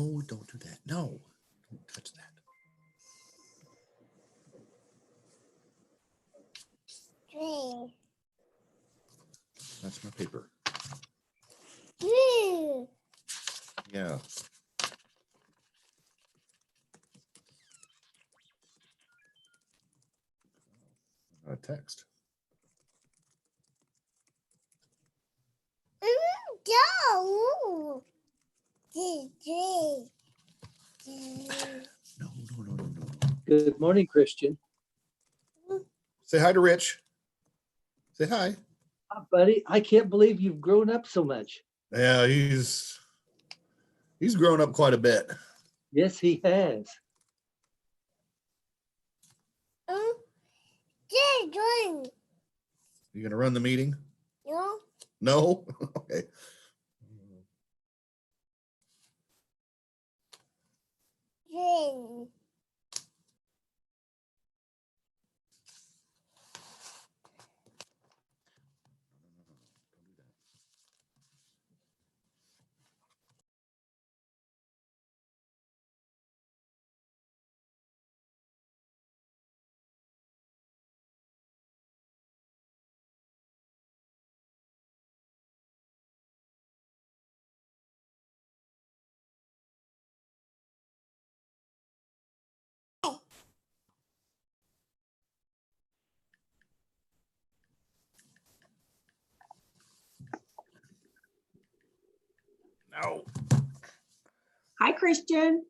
Oh, don't do that. No, don't touch that. That's my paper. Yeah. A text. No. Good morning, Christian. Say hi to Rich. Say hi. Hi, buddy. I can't believe you've grown up so much. Yeah, he's grown up quite a bit. Yes, he has. You gonna run the meeting? No. No? Okay. No. Hi, Christian.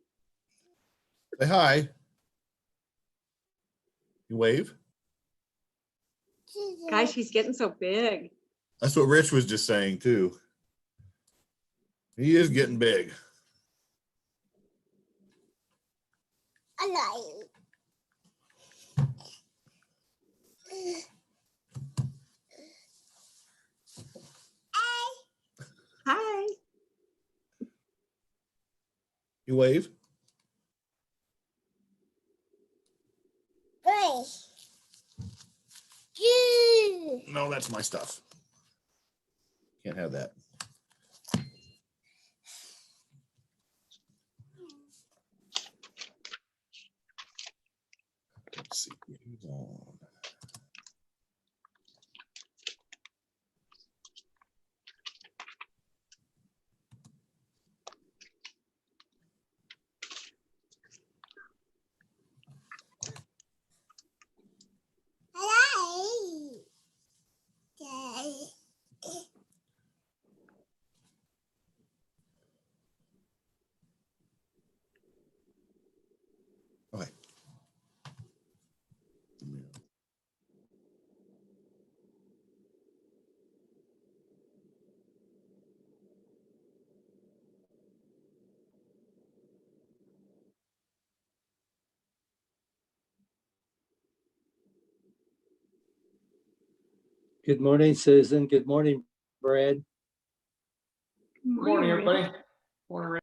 Say hi. You wave. Gosh, he's getting so big. That's what Rich was just saying too. He is getting big. Hi. You wave. No, that's my stuff. Can't have that. Let's see who's on. Okay. Good morning, Susan. Good morning, Brad. Good Morning, everybody. Morning, Rick.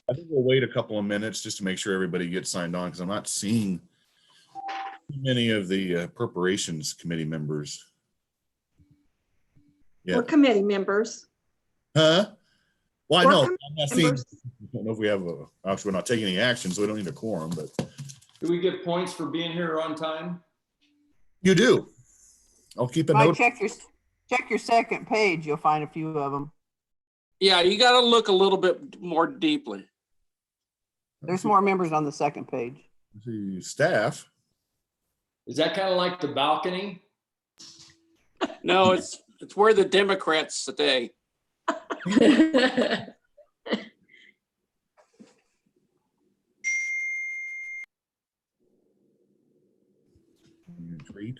I think we'll wait a couple of minutes just to make sure everybody gets signed on because I'm not seeing many of the appropriations committee members. Yeah. We're committee members. Huh? Well, I We're know. committee I'm not seeing. members. I don't know if we have a. Actually, we're not taking any action, so we don't need a quorum. But Do we get points for being here on time? you do. I'll keep a Right, note. check your second page. You'll find a few of them. Yeah, you got to look a little bit more deeply. There's more members on the second page. Let's see, staff. Is that kind of like the balcony? No, it's where the Democrats stay. Read.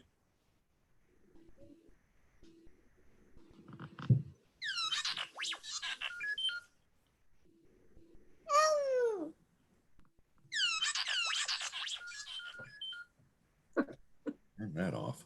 Turn that off.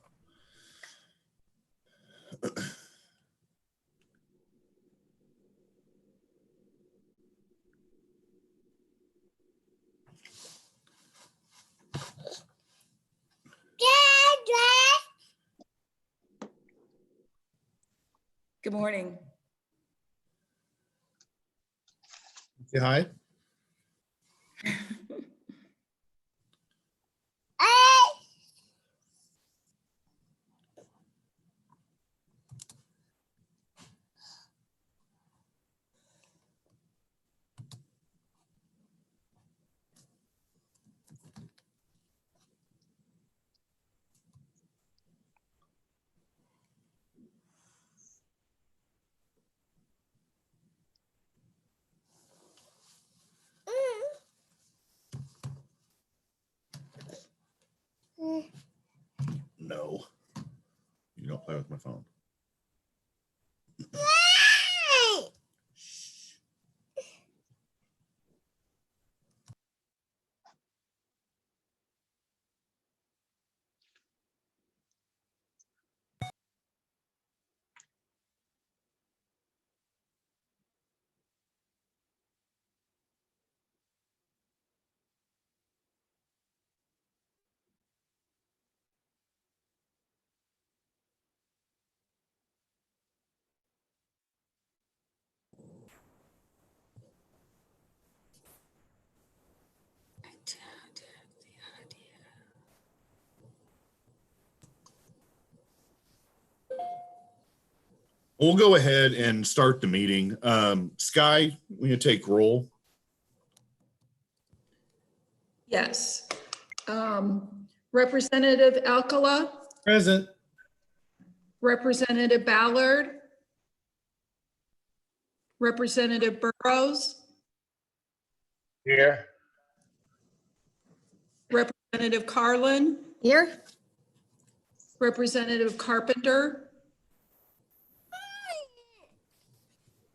Good morning. Say hi. No, you don't play with my phone. We'll go ahead and start the meeting. Sky, we can take roll. Yes. Representative Alcala, Present. Representative Ballard, Representative Burrows, Here. Representative Carlin, Here. Representative Carpenter,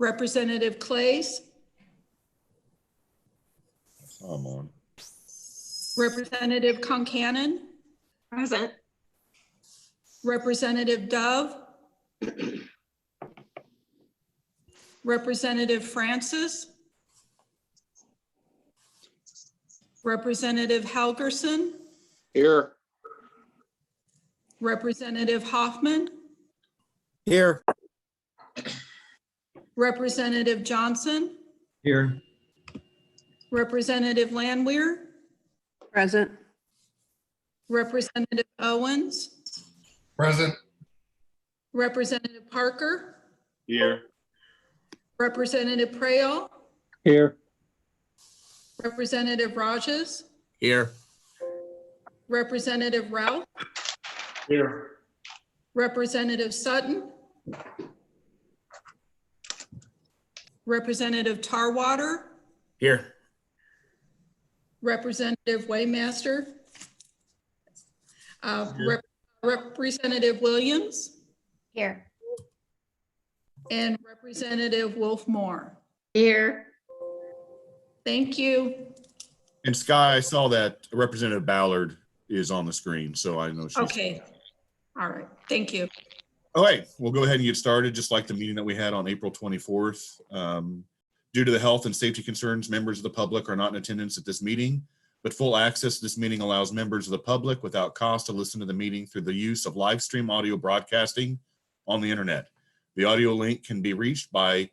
Representative Clays, Come on. Representative Concanon, Present. Representative Dove, Representative Francis, Representative Helgerson, Here. Representative Hoffman, Here. Representative Johnson, Here. Representative Landwehr, Present. Representative Owens, Present. Representative Parker, Here. Representative Prayall, Here. Representative Rajas, Here. Representative Ralph, Here. Representative Sutton, Representative Tarwater, Here. Representative Waymaster, Representative Williams, Here. and Representative Wolf Moore. Here. Thank you. And Sky, I saw that Representative Ballard is on the screen, so I know she's. Okay. All right. Thank you. All right, we'll go ahead and get started, just like the meeting that we had on April 24th. Due to the health and safety concerns, members of the public are not in attendance at this meeting, but full access to this meeting allows members of the public without cost to listen to the meeting through the use of live stream audio broadcasting on the internet. The audio link can be reached by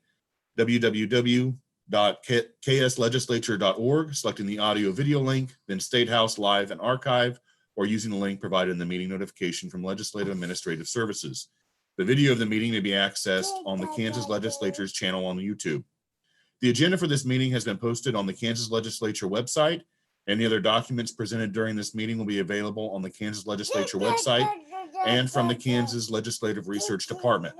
www.ks.legislature.org, selecting the audio video link, then State House Live and Archive, or using the link provided in the meeting notification from Legislative Administrative Services. The video of the meeting may be accessed on the Kansas Legislature's channel on YouTube. The agenda for this meeting has been posted on the Kansas Legislature website. Any other documents presented during this meeting will be available on the Kansas Legislature website and from the Kansas Legislative Research Department.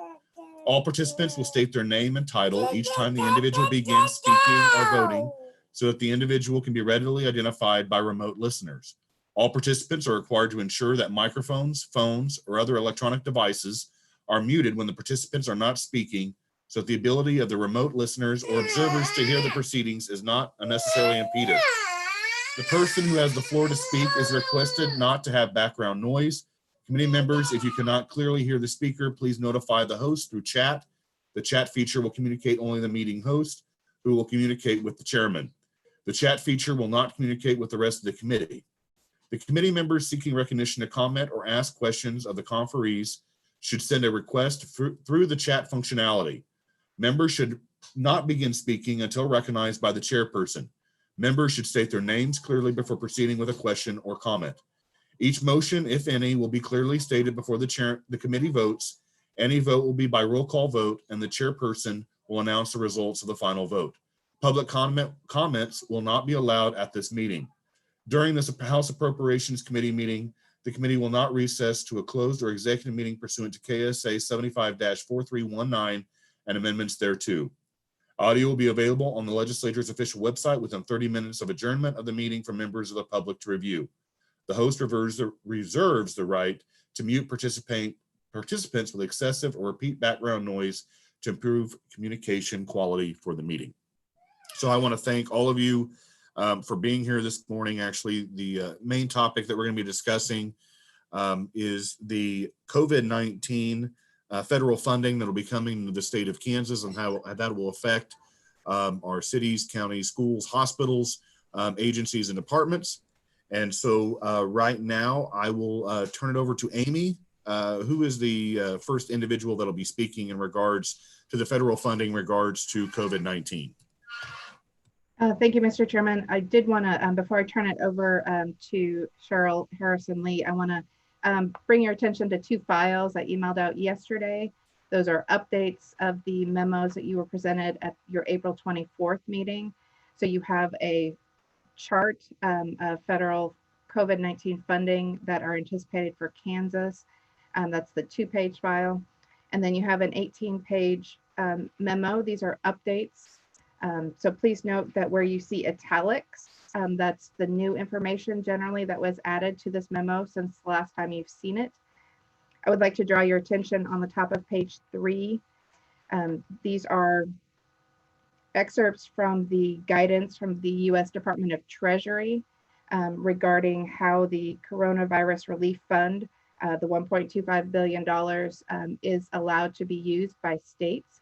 All participants will state their name and title each time the individual begins speaking or voting, so that the individual can be readily identified by remote listeners. All participants are required to ensure that microphones, phones, or other electronic devices are muted when the participants are not speaking, so that the ability of the remote listeners or observers to hear the proceedings is not unnecessarily impeded. The person who has the floor to speak is requested not to have background noise. Committee members, if you cannot clearly hear the speaker, please notify the host through chat. The chat feature will communicate only the meeting host, who will communicate with the chairman. The chat feature will not communicate with the rest of the committee. The committee members seeking recognition to comment or ask questions of the conferees should send a request through the chat functionality. Members should not begin speaking until recognized by the chairperson. Members should state their names clearly before proceeding with a question or comment. Each motion, if any, will be clearly stated before the committee votes. Any vote will be by roll call vote, and the chairperson will announce the results of the final vote. Public comments will not be allowed at this meeting. During this House Appropriations Committee meeting, the committee will not recess to a closed or executive meeting pursuant to KSA 75-4319 and amendments thereto. Audio will be available on the legislature's official website within 30 minutes of adjournment of the meeting for members of the public to review. The host reserves the right to mute participants with excessive or repeat background noise to improve communication quality for the meeting. So I want to thank all of you for being here this morning. Actually, the main topic that we're going to be discussing is the COVID-19 federal funding that will be coming to the state of Kansas and how that will affect our cities, counties, schools, hospitals, agencies, and departments. And so right now I will turn it over to Amy, who is the first individual that will be speaking in regards to the federal funding in regards to COVID-19. Thank you, Mr. Chairman. I did want to, before I turn it over to Cheryl Harrison-Lee, I want to bring your attention to two files I emailed out yesterday. Those are updates of the memos that you were presented at your April 24th meeting. So you have a chart of federal COVID-19 funding that are anticipated for Kansas. That's the 2-page file. And then you have an 18-page memo. These are updates. So please note that where you see italics, that's the new information generally that was added to this memo since the last time you've seen it. I would like to draw your attention on the top of page 3. These are excerpts from the guidance from the U.S. Department of Treasury regarding how the Coronavirus Relief Fund, the $1.25 billion, is allowed to be used by states.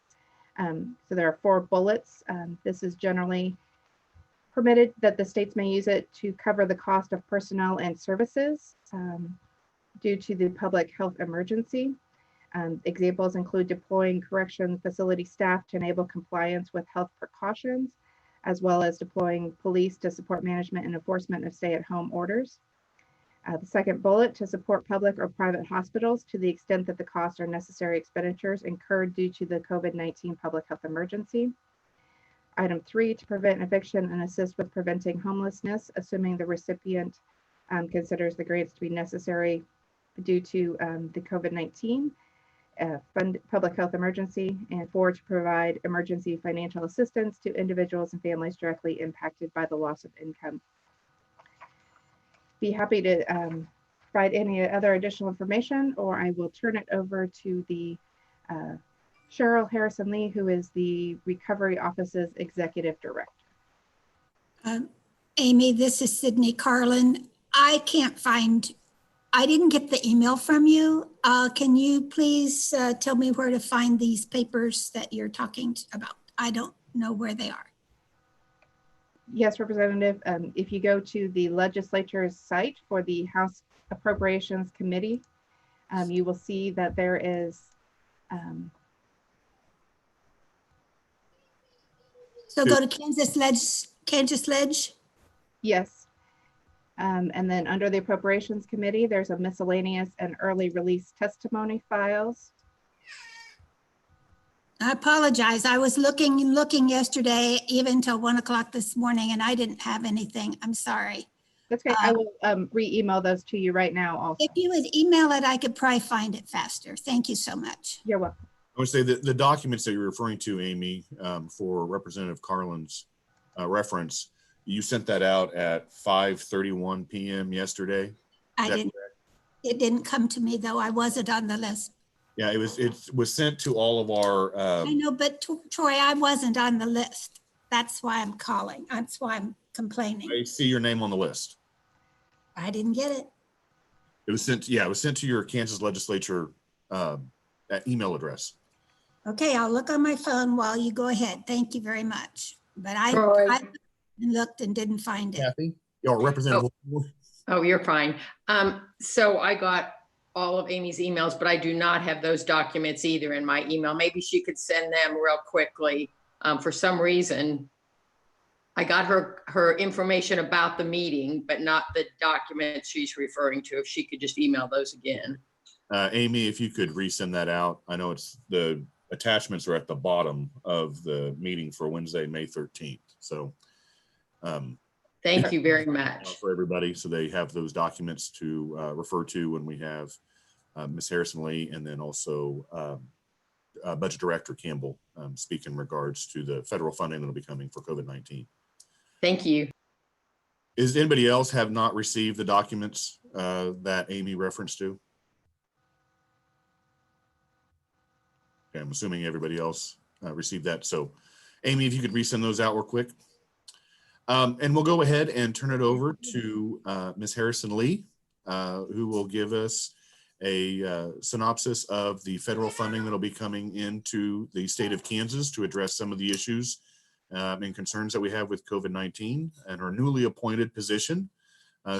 So there are 4 bullets. This is generally permitted that the states may use it to cover the cost of personnel and services due to the public health emergency. Examples include deploying correction facility staff to enable compliance with health precautions, as well as deploying police to support management and enforcement of stay-at-home orders. The second bullet, to support public or private hospitals to the extent that the costs are necessary expenditures incurred due to the COVID-19 public health emergency. Item 3, to prevent eviction and assist with preventing homelessness, assuming the recipient considers the grants to be necessary due to the COVID-19 public health emergency. And 4, to provide emergency financial assistance to individuals and families directly impacted by the loss of income. Be happy to provide any other additional information, or I will turn it over to the Cheryl Harrison-Lee, who is the Recovery Office's Executive Director. Amy, this is Sydney Carlin. I didn't get the email from you. Can you please tell me where to find these papers that you're talking about? I don't know where they are. Yes, Representative. If you go to the legislature's site for the House Appropriations Committee, you will see that there is. So go to Kansas Ledge. Yes. And then under the Appropriations Committee, there's a miscellaneous and early release testimony files. I apologize. I was looking yesterday, even till 1 o'clock this morning, and I didn't have anything. I'm sorry. That's okay. I will re-email those to you right now also. If you would email it, I could probably find it faster. Thank you so much. You're welcome. I would say that the documents that you're referring to, Amy, for Representative Carlin's reference, you sent that out at 5:31 p.m. yesterday. It didn't come to me though. I wasn't on the list. Yeah, it was sent to all of our. I know, but Troy, I wasn't on the list. That's why I'm calling. That's why I'm complaining. I see your name on the list. I didn't get it. It was sent. Yeah, it was sent to your Kansas Legislature email address. Okay, I'll look on my phone while you go ahead. Thank you very much. But I looked and didn't find it. Kathy, Representative. Oh, you're fine. So I got all of Amy's emails, but I do not have those documents either in my email. Maybe she could send them real quickly. For some reason, I got her information about the meeting, but not the documents she's referring to. If she could just email those again. Amy, if you could resend that out. I know it's the attachments are at the bottom of the meeting for Wednesday, May 13th. So Thank you very much. for everybody, so they have those documents to refer to when we have Ms. Harrison Lee, and then also Budget Director Campbell speak in regards to the federal funding that will be coming for COVID-19. Thank you. Is anybody else have not received the documents that Amy referenced to? Okay, I'm assuming everybody else received that. So Amy, if you could resend those out real quick. And we'll go ahead and turn it over to Ms. Harrison Lee, who will give us a synopsis of the federal funding that will be coming into the state of Kansas to address some of the issues and concerns that we have with COVID-19 and her newly appointed position.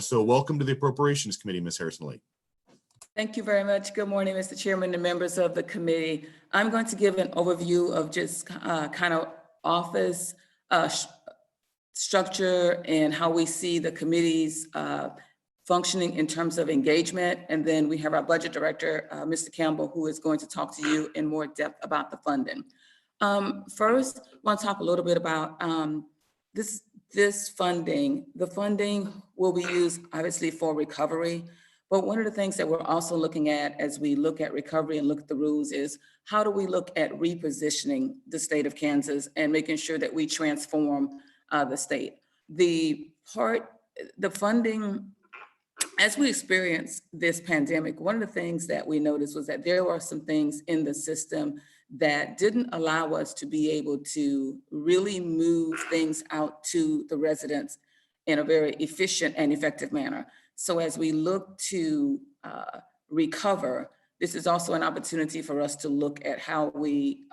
So welcome to the Appropriations Committee, Ms. Harrison Lee. Thank you very much. Good morning, Mr. Chairman and members of the committee. I'm going to give an overview of just kind of office structure and how we see the committee's functioning in terms of engagement. And then we have our budget director, Mr. Campbell, who is going to talk to you in more depth about the funding. First, I want to talk a little bit about this funding. The funding will be used obviously for recovery. But one of the things that we're also looking at as we look at recovery and look at the rules is how do we look at repositioning the state of Kansas and making sure that we transform the state. The funding, as we experience this pandemic, one of the things that we noticed was that there were some things in the system that didn't allow us to be able to really move things out to the residents in a very efficient and effective manner. So as we look to recover, this is also an opportunity for us to look at how we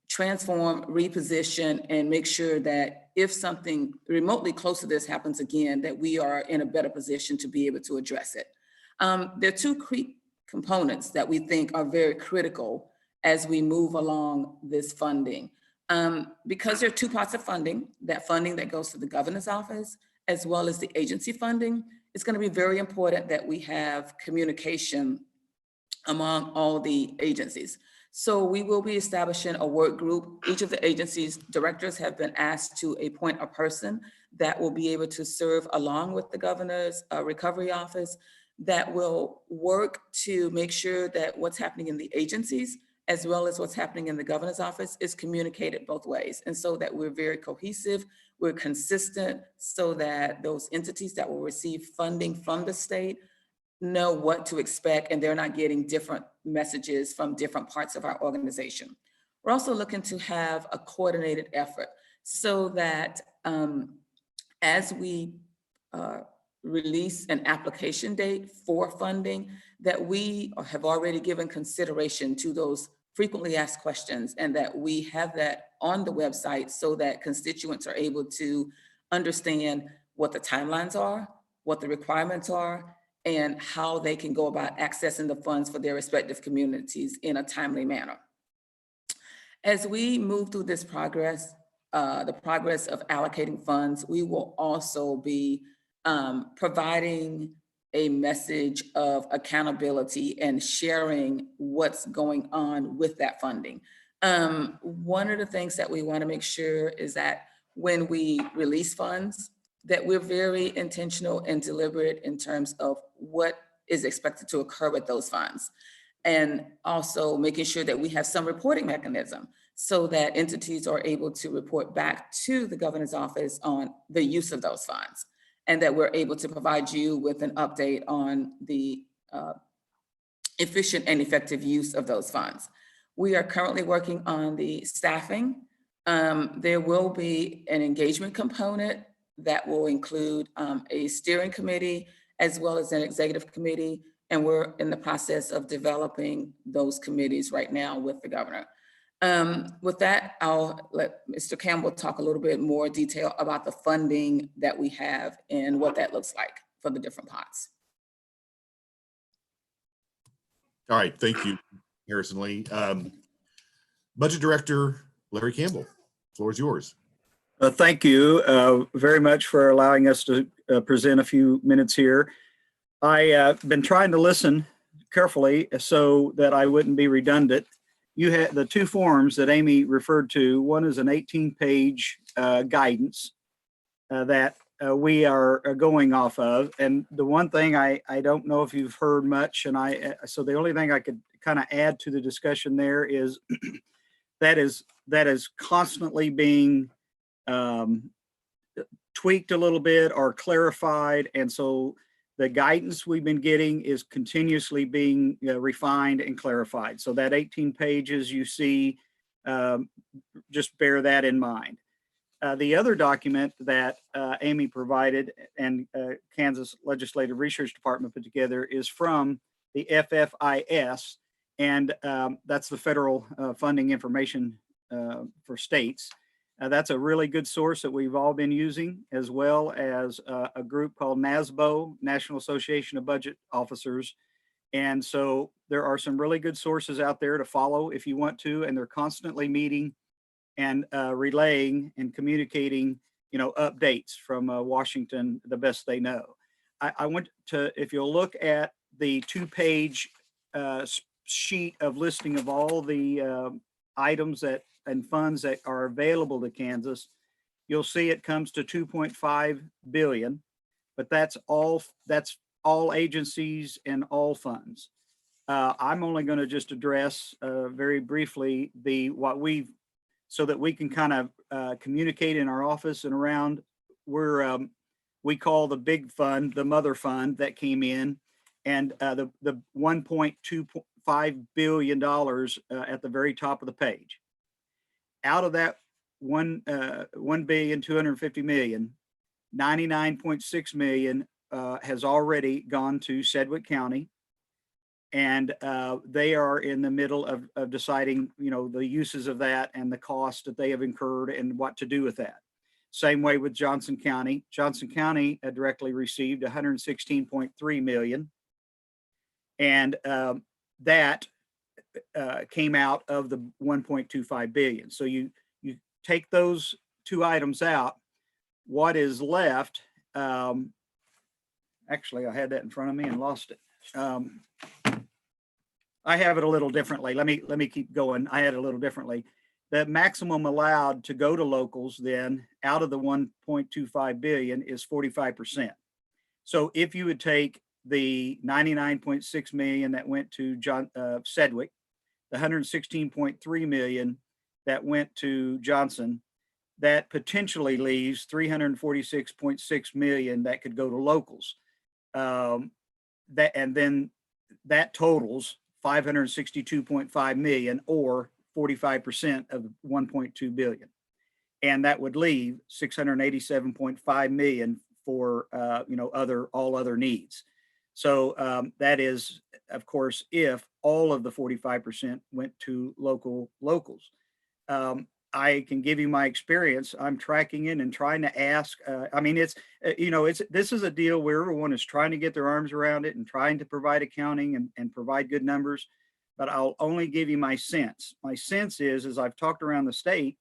transform, reposition, and make sure that if something remotely close to this happens again, that we are in a better position to be able to address it. There are two components that we think are very critical as we move along this funding. Because there are two parts of funding that goes to the governor's office, as well as the agency funding, it's going to be very important that we have communication among all the agencies. So we will be establishing a work group. Each of the agencies' directors have been asked to appoint a person that will be able to serve along with the governor's recovery office that will work to make sure that what's happening in the agencies as well as what's happening in the governor's office is communicated both ways. And so that we're very cohesive, we're consistent, so that those entities that will receive funding from the state know what to expect and they're not getting different messages from different parts of our organization. We're also looking to have a coordinated effort so that as we release an application date for funding, that we have already given consideration to those frequently asked questions and that we have that on the website so that constituents are able to understand what the timelines are, what the requirements are, and how they can go about accessing the funds for their respective communities in a timely manner. As we move through this progress, the progress of allocating funds, we will also be providing a message of accountability and sharing what's going on with that funding. One of the things that we want to make sure is that when we release funds, that we're very intentional and deliberate in terms of what is expected to occur with those funds. And also making sure that we have some reporting mechanism so that entities are able to report back to the governor's office on the use of those funds, and that we're able to provide you with an update on the efficient and effective use of those funds. We are currently working on the staffing. There will be an engagement component that will include a steering committee as well as an executive committee. And we're in the process of developing those committees right now with the governor. With that, I'll let Mr. Campbell talk a little bit more detail about the funding that we have and what that looks like for the different pots. All right, thank you, Harrison Lee. Budget Director Larry Campbell, floor is yours. Thank you very much for allowing us to present a few minutes here. I've been trying to listen carefully so that I wouldn't be redundant. You had the two forms that Amy referred to. One is an 18-page guidance that we are going off of. And the one thing I don't know if you've heard much, and so the only thing I could kind of add to the discussion there is that is constantly being tweaked a little bit or clarified. And so the guidance we've been getting is continuously being refined and clarified. So that 18 pages you see, just bear that in mind. The other document that Amy provided and Kansas Legislative Research Department put together is from the FFIS, and that's the federal funding information for states. That's a really good source that we've all been using, as well as a group called NASBO, National Association of Budget Officers. And so there are some really good sources out there to follow if you want to, and they're constantly meeting and relaying and communicating, updates from Washington the best they know. I want to, if you'll look at the 2-page sheet of listing of all the items and funds that are available to Kansas, you'll see it comes to 2.5 billion, but that's all agencies and all funds. I'm only going to just address very briefly so that we can kind of communicate in our office and around. We call the big fund the mother fund that came in, and the $1.25 billion at the very top of the page. Out of that $1,250 million, 99.6 million has already gone to Sedgwick County, and they are in the middle of deciding, the uses of that and the cost that they have incurred and what to do with that. Same way with Johnson County. Johnson County directly received 116.3 million, and that came out of the 1.25 billion. So you take those two items out, what is left, actually I had that in front of me and lost it. I have it a little differently. Let me keep going. I had it a little differently. The maximum allowed to go to locals then out of the 1.25 billion is 45%. So if you would take the 99.6 million that went to Sedgwick, the 116.3 million that went to Johnson, that potentially leaves 346.6 million that could go to locals. And then that totals 562.5 million, or 45% of 1.2 billion. And that would leave 687.5 million for all other needs. So that is, of course, if all of the 45% went to locals. I can give you my experience. I'm tracking in and trying to ask. This is a deal where everyone is trying to get their arms around it and trying to provide accounting and provide good numbers. But I'll only give you my sense. My sense is, as I've talked around the state,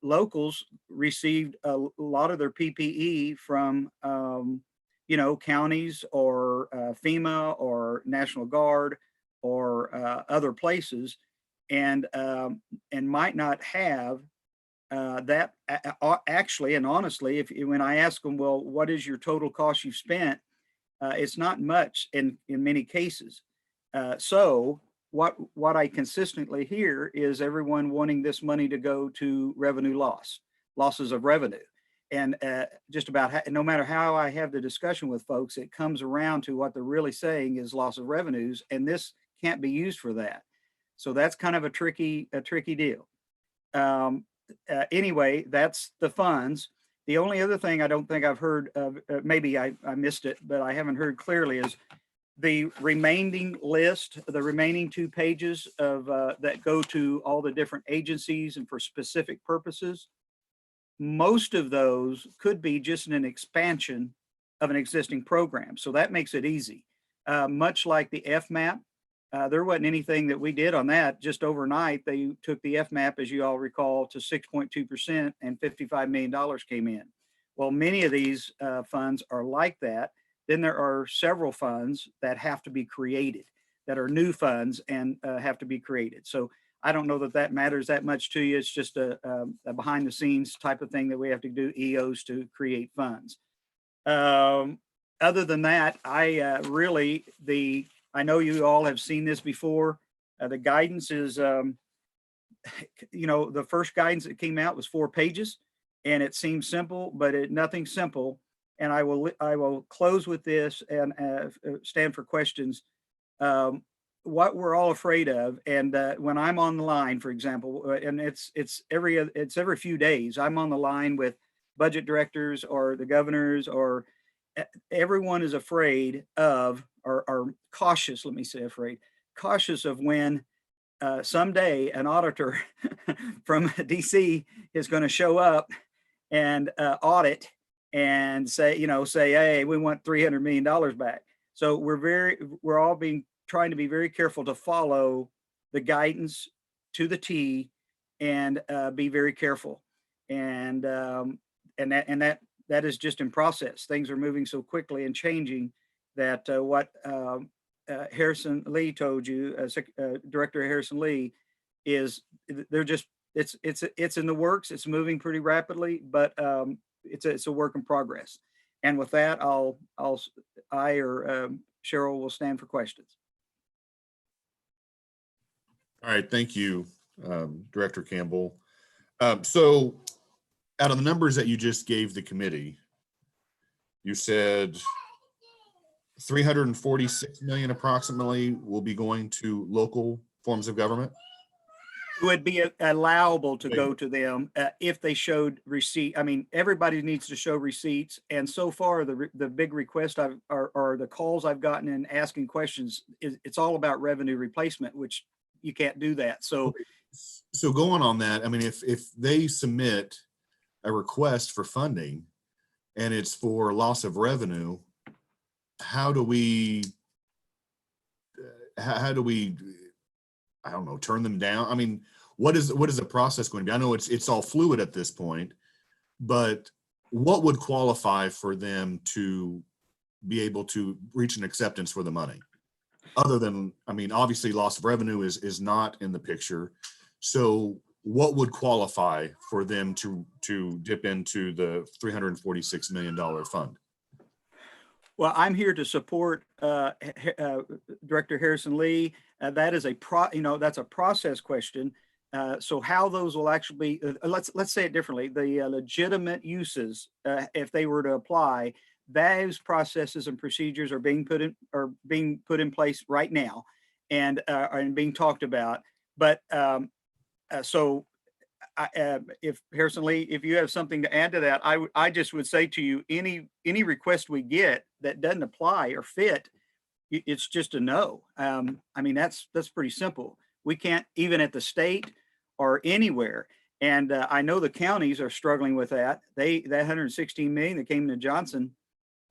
locals received a lot of their PPE from counties or FEMA or National Guard or other places, and might not have that actually. And honestly, when I ask them, well, what is your total cost you've spent? It's not much in many cases. So what I consistently hear is everyone wanting this money to go to losses of revenue. And just about no matter how I have the discussion with folks, it comes around to what they're really saying is loss of revenues, and this can't be used for that. So that's kind of a tricky deal. Anyway, that's the funds. The only other thing I don't think I've heard of, maybe I missed it, but I haven't heard clearly, is the remaining list, the remaining 2 pages of that go to all the different agencies and for specific purposes. Most of those could be just an expansion of an existing program. So that makes it easy. Much like the FMAP, there wasn't anything that we did on that. Just overnight, they took the FMAP, as you all recall, to 6.2% and $55 million came in. Well, many of these funds are like that. Then there are several funds that have to be created, that are new funds and have to be created. So I don't know that that matters that much to you. It's just a behind the scenes type of thing that we have to do EOs to create funds. Other than that, I know you all have seen this before. The guidance is, the first guidance that came out was 4 pages and it seems simple, but nothing's simple. And I will close with this and stand for questions. What we're all afraid of, and when I'm on the line, for example, and it's every few days, I'm on the line with budget directors or the governors, or everyone is afraid of, or cautious, let me say afraid, cautious of when someday an auditor from DC is going to show up and audit and say, hey, we want $300 million back. So we're all trying to be very careful to follow the guidance to the T and be very careful. And that is just in process. Things are moving so quickly and changing that what Harrison Lee told you, Director Harrison Lee, is it's in the works. It's moving pretty rapidly, but it's a work in progress. And with that, I or Cheryl will stand for questions. All right, thank you, Director Campbell. So out of the numbers that you just gave the committee, you said 346 million approximately will be going to local forms of government? It would be allowable to go to them if they showed receipt. I mean, everybody needs to show receipts. And so far, the big request or the calls I've gotten in asking questions, it's all about revenue replacement, which you can't do that. So going on that, I mean, if they submit a request for funding and it's for loss of revenue, how do we, I don't know, turn them down? I mean, what is the process going to be? I know it's all fluid at this point, but what would qualify for them to be able to reach an acceptance for the money? Other than, I mean, obviously loss of revenue is not in the picture. So what would qualify for them to dip into the $346 million fund? Well, I'm here to support Director Harrison Lee. That is that's a process question. So how those will actually be, let's say it differently. The legitimate uses, if they were to apply, those processes and procedures are being put in place right now, and being talked about. But so if Harrison Lee, if you have something to add to that, I just would say to you, any request we get that doesn't apply or fit, it's just a no. I mean, that's pretty simple. We can't, even at the state or anywhere. And I know the counties are struggling with that. That 116 million that came to Johnson.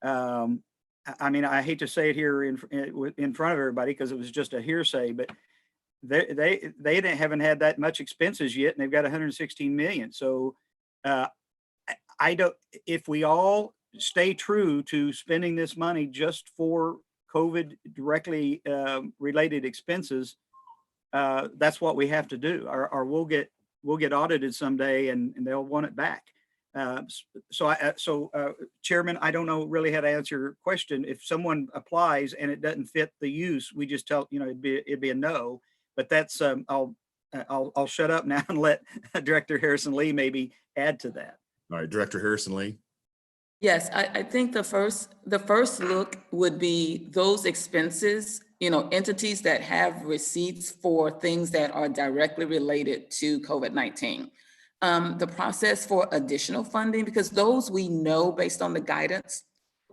I mean, I hate to say it here in front of everybody because it was just a hearsay, but they haven't had that much expenses yet, and they've got 116 million. So if we all stay true to spending this money just for COVID directly related expenses, that's what we have to do, or we'll get audited someday and they'll want it back. Chairman, I don't know really how to answer your question. If someone applies and it doesn't fit the use, we just tell, it'd be a no. But that's I'll shut up now and let Director Harrison Lee maybe add to that. All right, Director Harrison Lee. Yes, I think the first look would be those expenses, entities that have receipts for things that are directly related to COVID-19. The process for additional funding, because those we know based on the guidance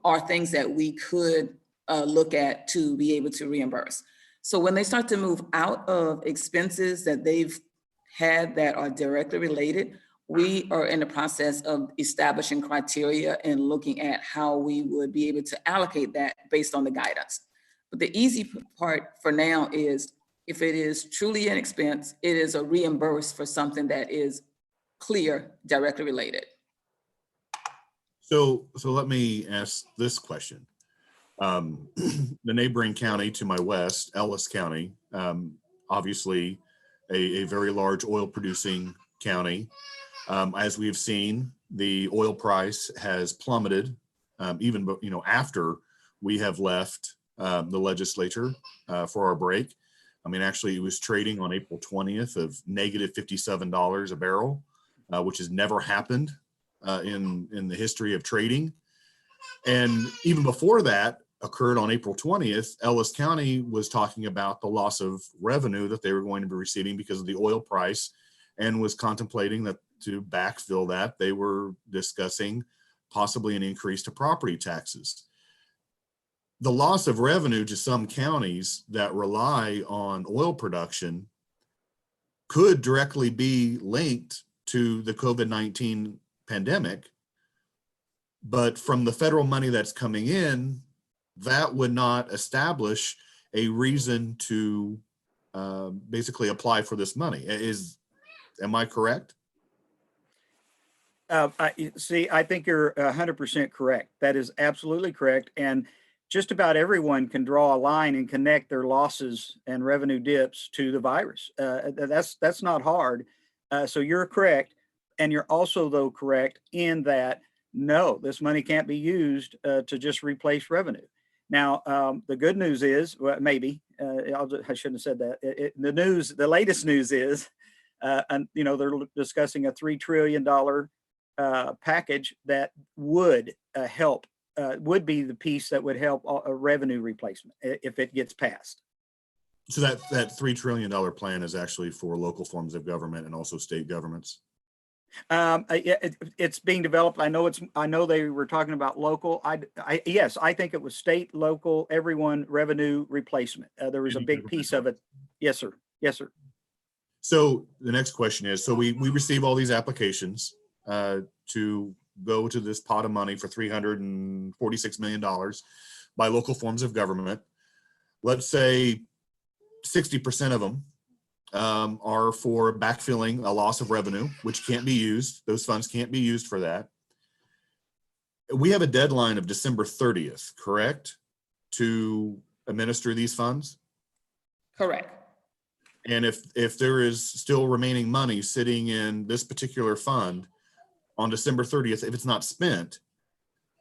are things that we could look at to be able to reimburse. So when they start to move out of expenses that they've had that are directly related, we are in the process of establishing criteria and looking at how we would be able to allocate that based on the guidance. But the easy part for now is if it is truly an expense, it is a reimburse for something that is clear, directly related. So let me ask this question. The neighboring county to my west, Ellis County, obviously a very large oil producing county. As we've seen, the oil price has plummeted, even after we have left the legislature for our break. I mean, actually, it was trading on April 20th of negative $57 a barrel, which has never happened in the history of trading. And even before that occurred on April 20th, Ellis County was talking about the loss of revenue that they were going to be receiving because of the oil price, and was contemplating that to backfill that, they were discussing possibly an increase to property taxes. The loss of revenue to some counties that rely on oil production could directly be linked to the COVID-19 pandemic. But from the federal money that's coming in, that would not establish a reason to basically apply for this money. Am I correct? I think you're 100% correct. That is absolutely correct. And just about everyone can draw a line and connect their losses and revenue dips to the virus. That's not hard. So you're correct. And you're also, though, correct in that, no, this money can't be used to just replace revenue. Now, the good news is, well, maybe, I shouldn't have said that. The latest news is, and they're discussing a $3 trillion package that would help, would be the piece that would help a revenue replacement if it gets passed. So that $3 trillion plan is actually for local forms of government and also state governments. It's being developed. I know they were talking about local. Yes, I think it was state, local, everyone revenue replacement. There was a big piece of it. Yes, sir. Yes, sir. So the next question is, so we receive all these applications to go to this pot of money for $346 million by local forms of government. Let's say 60% of them are for backfilling a loss of revenue, which can't be used. Those funds can't be used for that. We have a deadline of December 30th, correct, to administer these funds? Correct. And if there is still remaining money sitting in this particular fund on December 30th, if it's not spent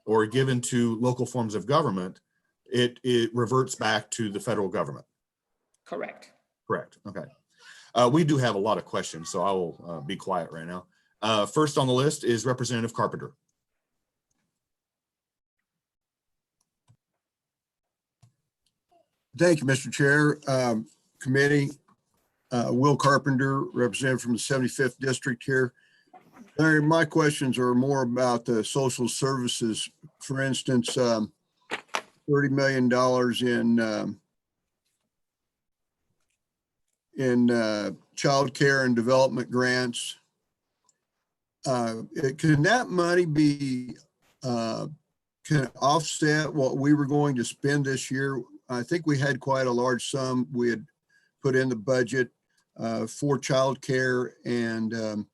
or given to local forms of government, it reverts back to the federal government. Correct. Correct. Okay. We do have a lot of questions, so I will be quiet right now. First on the list is Representative Carpenter. Thank you, Mr. Chair. Committee, Will Carpenter, representative from the 75th District here. Larry, my questions are more about the social services. For instance, $30 million in child care and development grants. Can that money be, can offset what we were going to spend this year? I think we had quite a large sum we had put in the budget for child care. And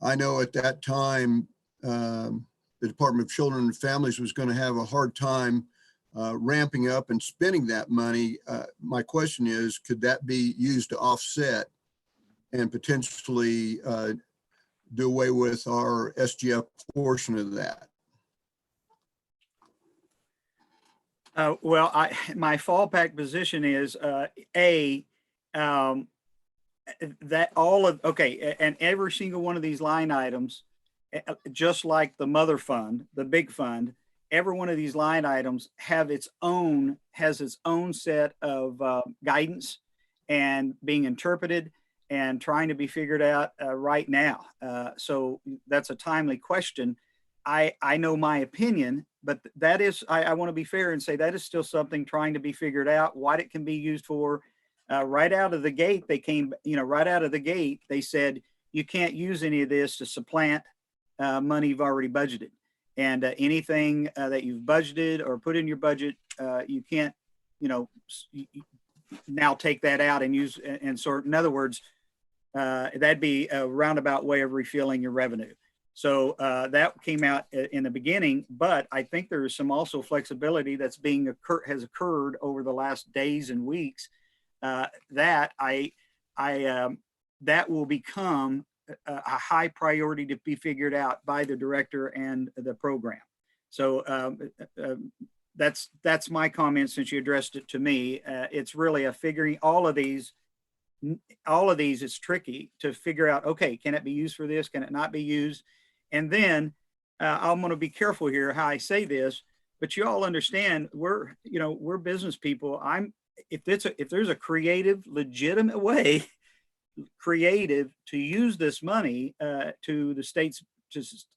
I know at that time, the Department of Children and Families was going to have a hard time ramping up and spending that money. My question is, could that be used to offset and potentially do away with our SGF portion of that? Well, my fallback position is that all of, okay, and every single one of these line items, just like the mother fund, the big fund, every one of these line items has its own set of guidance and being interpreted and trying to be figured out right now. So that's a timely question. I know my opinion, but that is, I want to be fair and say that is still something trying to be figured out, what it can be used for. Right out of the gate, they came, right out of the gate, they said, you can't use any of this to supplant money you've already budgeted. And anything that you've budgeted or put in your budget, you can't now take that out and use and sort. In other words, that'd be a roundabout way of refilling your revenue. So that came out in the beginning, but I think there is some also flexibility that's has occurred over the last days and weeks that that will become a high priority to be figured out by the director and the program. So that's my comment since you addressed it to me. It's really a figuring all of these is tricky to figure out, okay, can it be used for this? Can it not be used? And then I'm going to be careful here how I say this, but you all understand we're business people. If there's a creative, legitimate way to use this money to the states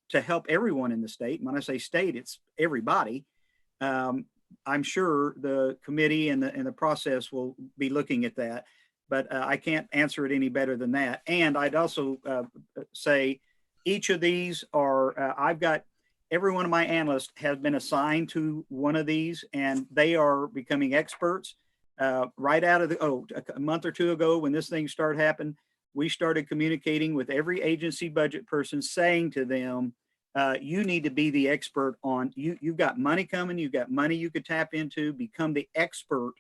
to help everyone in the state. And when I say state, it's everybody. I'm sure the committee and the process will be looking at that, but I can't answer it any better than that. And I'd also say each of these are, I've got every one of my analysts has been assigned to one of these, and they are becoming experts. Right out of a month or two ago, when this thing started happening, we started communicating with every agency budget person, saying to them, you need to be the expert on, you've got money coming, you've got money you could tap into, become the expert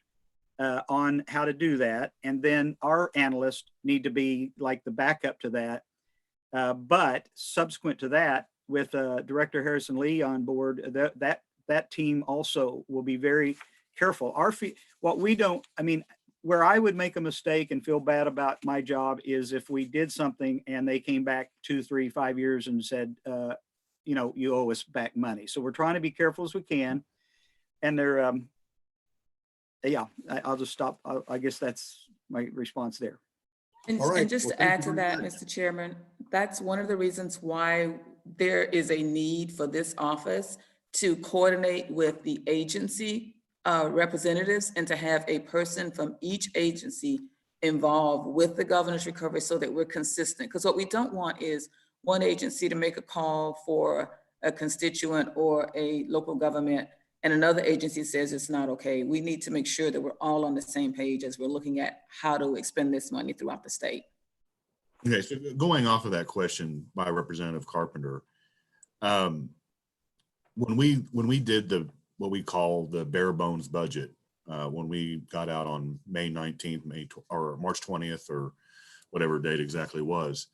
on how to do that. And then our analysts need to be like the backup to that. But subsequent to that, with Director Harrison Lee on board, that team also will be very careful. Where I would make a mistake and feel bad about my job is if we did something and they came back 2, 3, 5 years and said, you owe us back money. So we're trying to be careful as we can. And they're, I'll just stop. I guess that's my response there. And, All right. and just Well, to add thank to you that, very much. Mr. Chairman, that's one of the reasons why there is a need for this office to coordinate with the agency representatives and to have a person from each agency involved with the governor's recovery so that we're consistent. Because what we don't want is one agency to make a call for a constituent or a local government and another agency says it's not okay. We need to make sure that we're all on the same page as we're looking at how to expend this money throughout the state. Okay, so going off of that question by Representative Carpenter, when we did what we call the bare bones budget, when we got out on May 19th, or March 20th, or whatever date exactly was,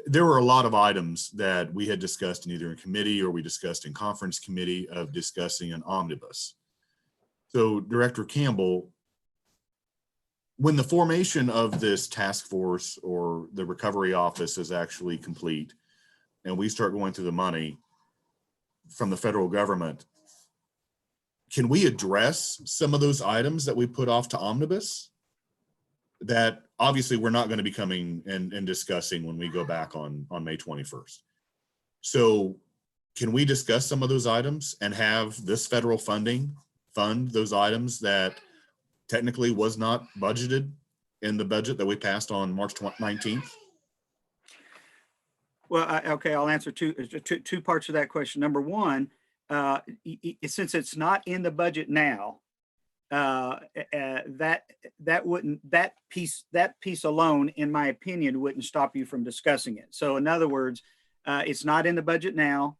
there were a lot of items that we had discussed in either in committee or we discussed in conference committee of discussing an omnibus. So Director Campbell, when the formation of this task force or the recovery office is actually complete and we start going through the money from the federal government, can we address some of those items that we put off to omnibus that obviously we're not going to be coming and discussing when we go back on May 21st? So can we discuss some of those items and have this federal funding fund those items that technically was not budgeted in the budget that we passed on March 19th? Well, okay, I'll answer two parts of that question. Number one, since it's not in the budget now, that piece alone, in my opinion, wouldn't stop you from discussing it. So in other words, it's not in the budget now,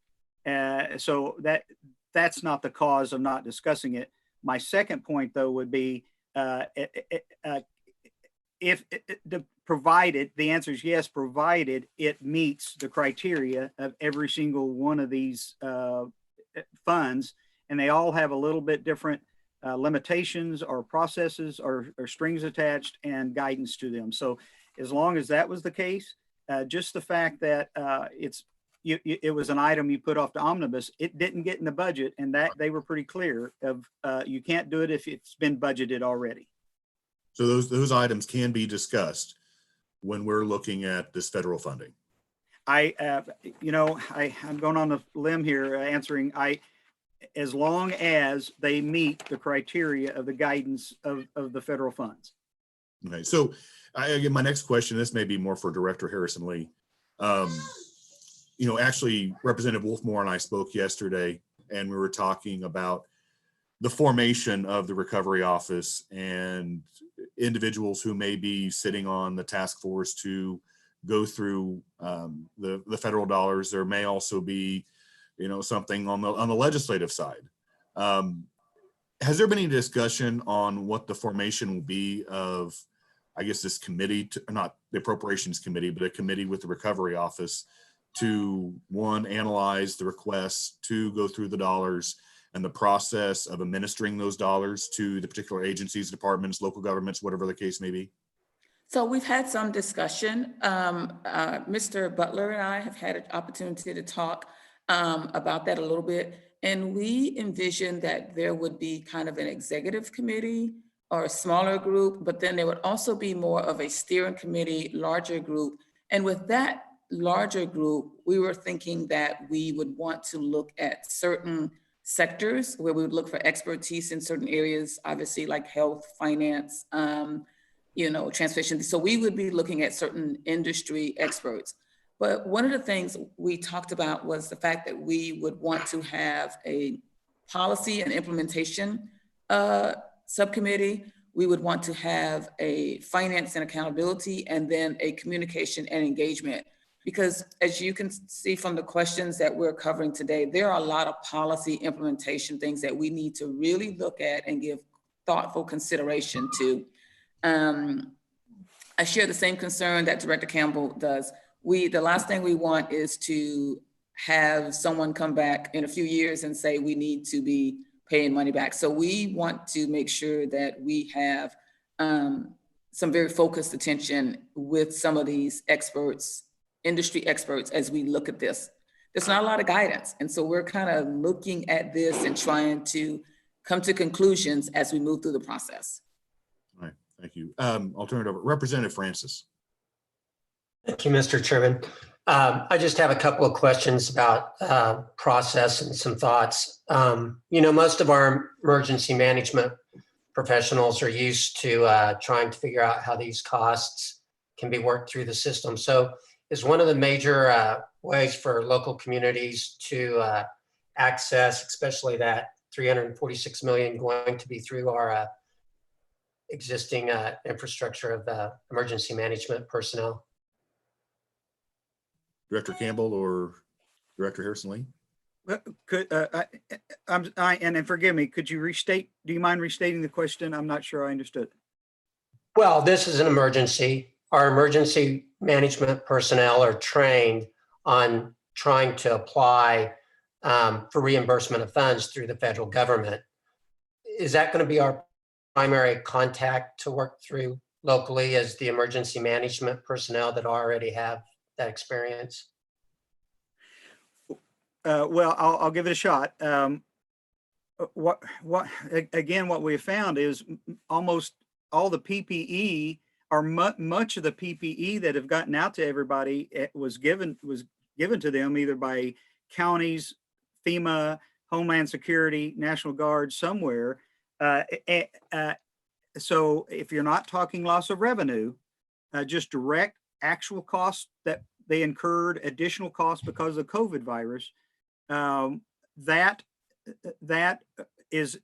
so that's not the cause of not discussing it. My second point, though, would be provided, the answer is yes, provided it meets the criteria of every single one of these funds, and they all have a little bit different limitations or processes or strings attached and guidance to them. So as long as that was the case, just the fact that it was an item you put off to omnibus, it didn't get in the budget, and that they were pretty clear of you can't do it if it's been budgeted already. So those items can be discussed when we're looking at this federal funding. I'm going on a limb here answering. As long as they meet the criteria of the guidance of the federal funds. Okay, so again, my next question, this may be more for Director Harrison Lee. Actually, Representative Wolfmore and I spoke yesterday, and we were talking about the formation of the recovery office and individuals who may be sitting on the task force to go through the federal dollars. There may also be, something on the legislative side. Has there been any discussion on what the formation will be of, I guess, this committee, not the Appropriations Committee, but a committee with the Recovery Office to, one, analyze the requests, two, go through the dollars and the process of administering those dollars to the particular agencies, departments, local governments, whatever the case may be? So we've had some discussion. Mr. Butler and I have had an opportunity to talk about that a little bit. And we envision that there would be kind of an executive committee or a smaller group, but then there would also be more of a steering committee, larger group. And with that larger group, we were thinking that we would want to look at certain sectors where we would look for expertise in certain areas, obviously like health, finance, transportation. So we would be looking at certain industry experts. But one of the things we talked about was the fact that we would want to have a policy and implementation subcommittee. We would want to have a finance and accountability, and then a communication and engagement. Because as you can see from the questions that we're covering today, there are a lot of policy implementation things that we need to really look at and give thoughtful consideration to. I share the same concern that Director Campbell does. The last thing we want is to have someone come back in a few years and say we need to be paying money back. So we want to make sure that we have some very focused attention with some of these experts, industry experts, as we look at this. There's not a lot of guidance. And so we're kind of looking at this and trying to come to conclusions as we move through the process. All right, thank you. I'll turn it over. Representative Francis. Thank you, Mr. Chairman. I just have a couple of questions about process and some thoughts. Most of our emergency management professionals are used to trying to figure out how these costs can be worked through the system. So is one of the major ways for local communities to access, especially that 346 million going to be through our existing infrastructure of the emergency management personnel? Director Campbell or Director Harrison Lee? And forgive me, could you restate, do you mind restating the question? I'm not sure I understood. Well, this is an emergency. Our emergency management personnel are trained on trying to apply for reimbursement of funds through the federal government. Is that going to be our primary contact to work through locally as the emergency management personnel that already have that experience? Well, I'll give it a shot. What we have found is almost all the PPE, or much of the PPE that have gotten out to everybody, was given to them either by counties, FEMA, Homeland Security, National Guard, somewhere. So if you're not talking loss of revenue, just direct actual costs that they incurred, additional costs because of the COVID virus,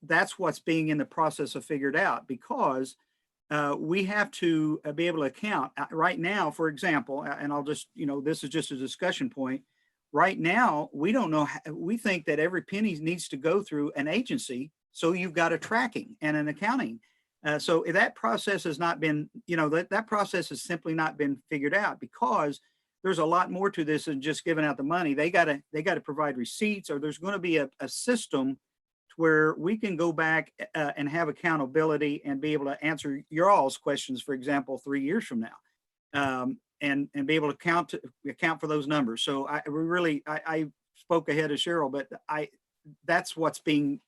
that's what's being in the process of figured out, because we have to be able to account right now, for example, and I'll just, this is just a discussion point. Right now, we don't know, we think that every penny needs to go through an agency. So you've got a tracking and an accounting. So that process has not been, that process has simply not been figured out, because there's a lot more to this than just giving out the money. They got to provide receipts, or there's going to be a system where we can go back and have accountability and be able to answer your all's questions, for example, 3 years from now, and be able to account for those numbers. So I spoke ahead of Cheryl, but that's what's being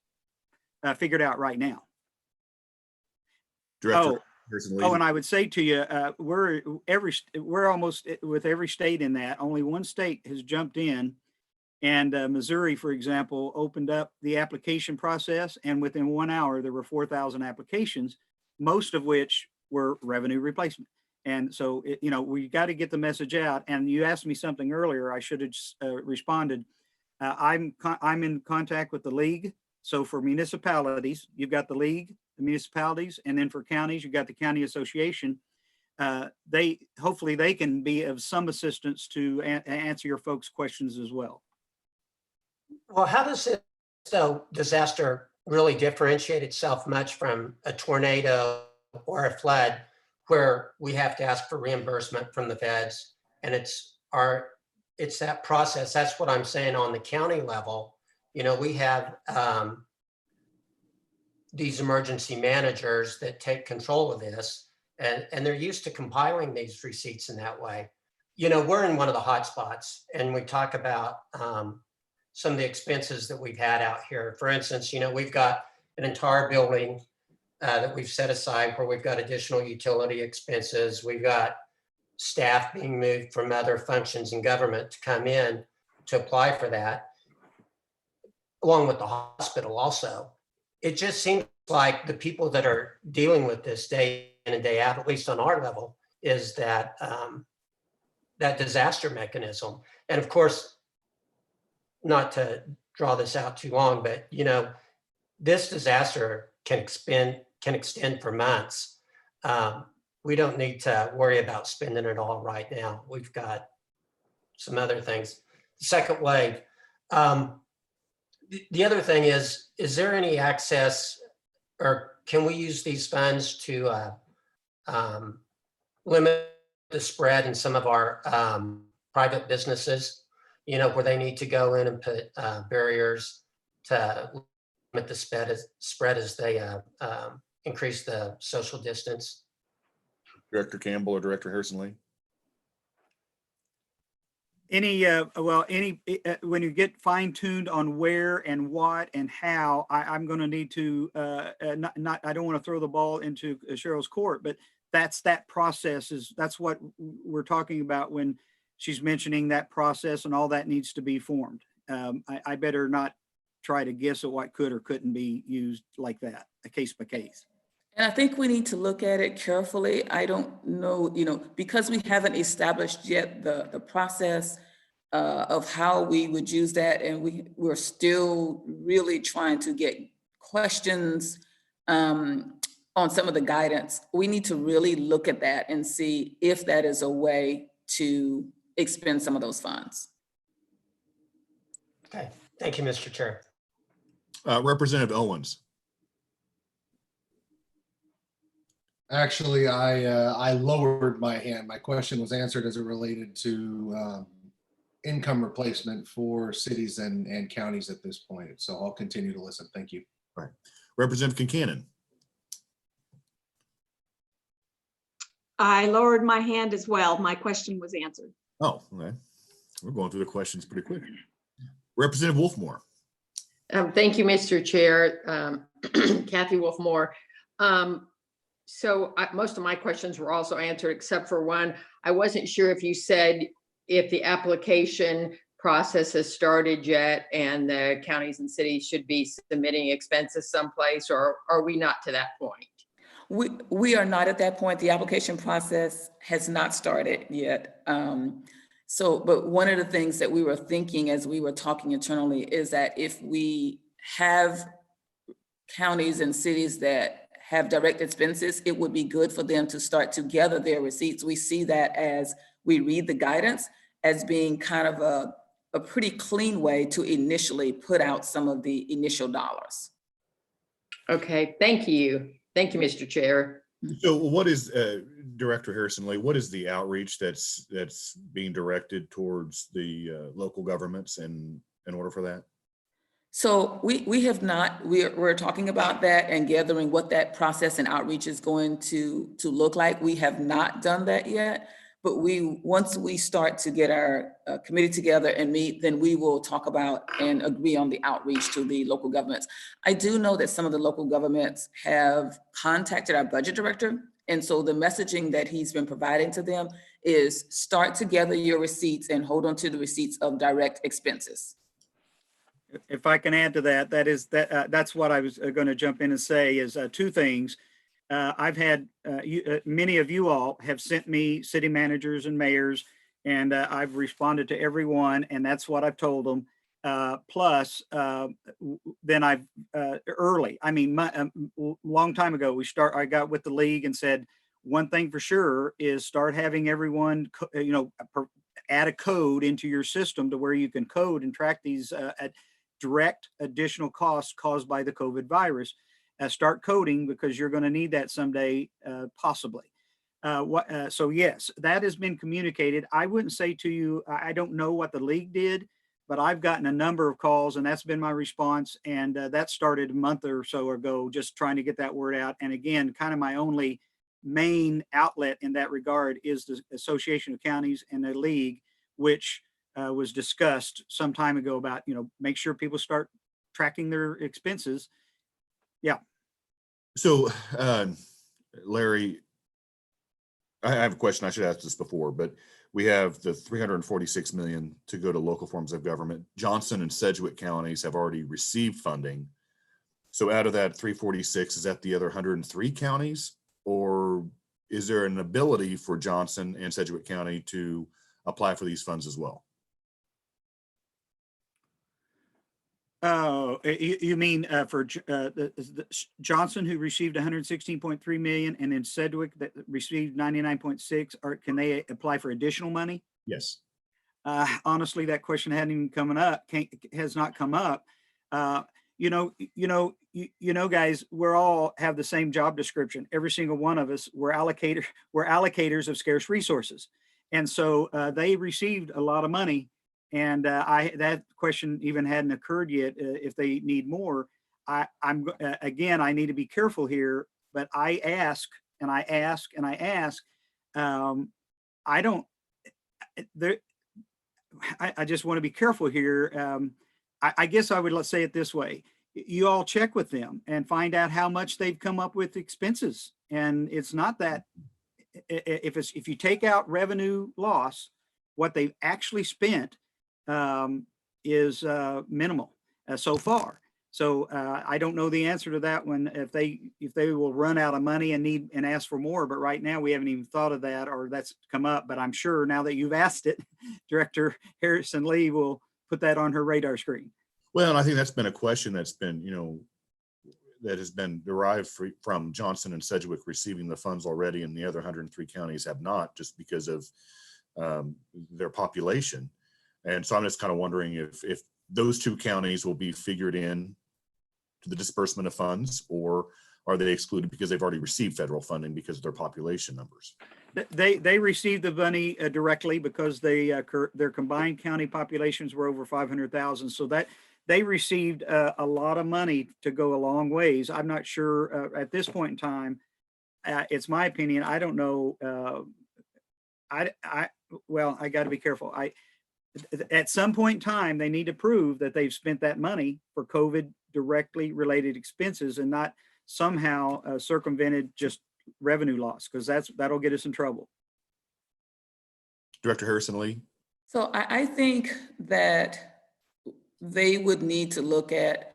figured out right now. Director. And I would say to you, we're almost with every state in that. Only one state has jumped in, and Missouri, for example, opened up the application process, and within 1 hour there were 4,000 applications, most of which were revenue replacement. And so, we got to get the message out. And you asked me something earlier, I should have responded. I'm in contact with the league. So for municipalities, you've got the league, the municipalities, and then for counties, you've got the county association. Hopefully they can be of some assistance to answer your folks' questions as well. Well, how does this disaster really differentiate itself much from a tornado or a flood where we have to ask for reimbursement from the feds? And it's that process. That's what I'm saying on the county level. You know, we have these emergency managers that take control of this, and they're used to compiling these receipts in that way. You know, we're in one of the hot spots, and we talk about some of the expenses that we've had out here. For instance, you know, we've got an entire building that we've set aside where we've got additional utility expenses. We've got staff being moved from other functions in government to come in to apply for that, along with the hospital also. It just seems like the people that are dealing with this day in and day out, at least on our level, is that that disaster mechanism. And of course, not to draw this out too long, but you know, this disaster can extend for months. We don't need to worry about spending it all right now. We've got some other things. Second wave. The other thing is there any access, or can we use these funds to limit the spread in some of our private businesses, you know, where they need to go in and put barriers to limit the spread as they increase the social distance? Director Campbell or Director Harrison Lee? When you get fine tuned on where and what and how, I'm going to need to, I don't want to throw the ball into Cheryl's court, but that process that's what we're talking about when she's mentioning that process, and all that needs to be formed. I better not try to guess at what could or couldn't be used like that, a case by case. And I think we need to look at it carefully. I don't know, you know, because we haven't established yet the process of how we would use that. And we're still really trying to get questions on some of the guidance. We need to really look at that and see if that is a way to expend some of those funds. Okay, thank you, Mr. Chair. Representative Owens. Actually, I lowered my hand. My question was answered as it related to income replacement for cities and counties at this point. So I'll continue to listen. Thank you. All right. Representative Kincannon. I lowered my hand as well. My question was answered. Oh, okay. We're going through the questions pretty quick. Representative Wolfmore. Thank you, Mr. Chair. Kathy Wolfmore. So most of my questions were also answered except for one. I wasn't sure if you said if the application process has started yet and the counties and cities should be submitting expenses someplace, or are we not to that point? We are not at that point. The application process has not started yet. But one of the things that we were thinking as we were talking internally is that if we have counties and cities that have direct expenses, it would be good for them to start to gather their receipts. We see that as we read the guidance as being kind of a pretty clean way to initially put out some of the initial dollars. Okay, thank you. Thank you, Mr. Chair. So what is, Director Harrison Lee, what is the outreach that's being directed towards the local governments in order for that? So we have not, we're talking about that and gathering what that process and outreach is going to look like. We have not done that yet, but once we start to get our committee together and meet, then we will talk about and agree on the outreach to the local governments. I do know that some of the local governments have contacted our budget director. And so the messaging that he's been providing to them is start to gather your receipts and hold on to the receipts of direct expenses. If I can add to that, that's what I was going to jump in and say is two things. I've had many of you all have sent me city managers and mayors, and I've responded to everyone, and that's what I've told them. Plus, then I've early, I mean, long time ago, I got with the league and said, one thing for sure is start having everyone, add a code into your system to where you can code and track these at direct additional costs caused by the COVID virus. Start coding because you're going to need that someday, possibly. So yes, that has been communicated. I wouldn't say to you, I don't know what the league did, but I've gotten a number of calls and that's been my response. And that started a month or so ago, just trying to get that word out. And again, kind of my only main outlet in that regard is the Association of Counties and the league, which was discussed some time ago about, make sure people start tracking their expenses. Yeah. So, Larry, I have a question. I should ask this before, but we have the 346 million to go to local forms of government. Johnson and Sedgwick counties have already received funding. So out of that 346, is that the other 103 counties? Or is there an ability for Johnson and Sedgwick County to apply for these funds as well? Oh, you mean for Johnson, who received 116.3 million, and then Sedgwick that received 99.6, or can they apply for additional money? Yes. Honestly, that question has not come up. Guys, we're all have the same job description. Every single one of us, we're allocators of scarce resources. And so they received a lot of money. And that question even hadn't occurred yet. If they need more, I need to be careful here, but I ask and I ask and I ask. I just want to be careful here. I guess I would, let's say it this way. You all check with them and find out how much they've come up with expenses. And it's not that if you take out revenue loss, what they've actually spent is minimal so far. So I don't know the answer to that one, if they will run out of money and ask for more, but right now we haven't even thought of that, or that's come up, but I'm sure now that you've asked it, Director Harrison Lee will put that on her radar screen. Well, and I think that's been a question that's been, that has been derived from Johnson and Sedgwick receiving the funds already, and the other 103 counties have not, just because of their population. And so I'm just kind of wondering if those two counties will be figured in to the disbursement of funds, or are they excluded because they've already received federal funding because of their population numbers? They received the money directly because their combined county populations were over 500,000. So that they received a lot of money to go a long ways. I'm not sure at this point in time. It's my opinion. I don't know. I got to be careful. At some point in time, they need to prove that they've spent that money for COVID directly related expenses and not somehow circumvented just revenue loss, because that'll get us in trouble. Director Harrison Lee. So I think that they would need to look at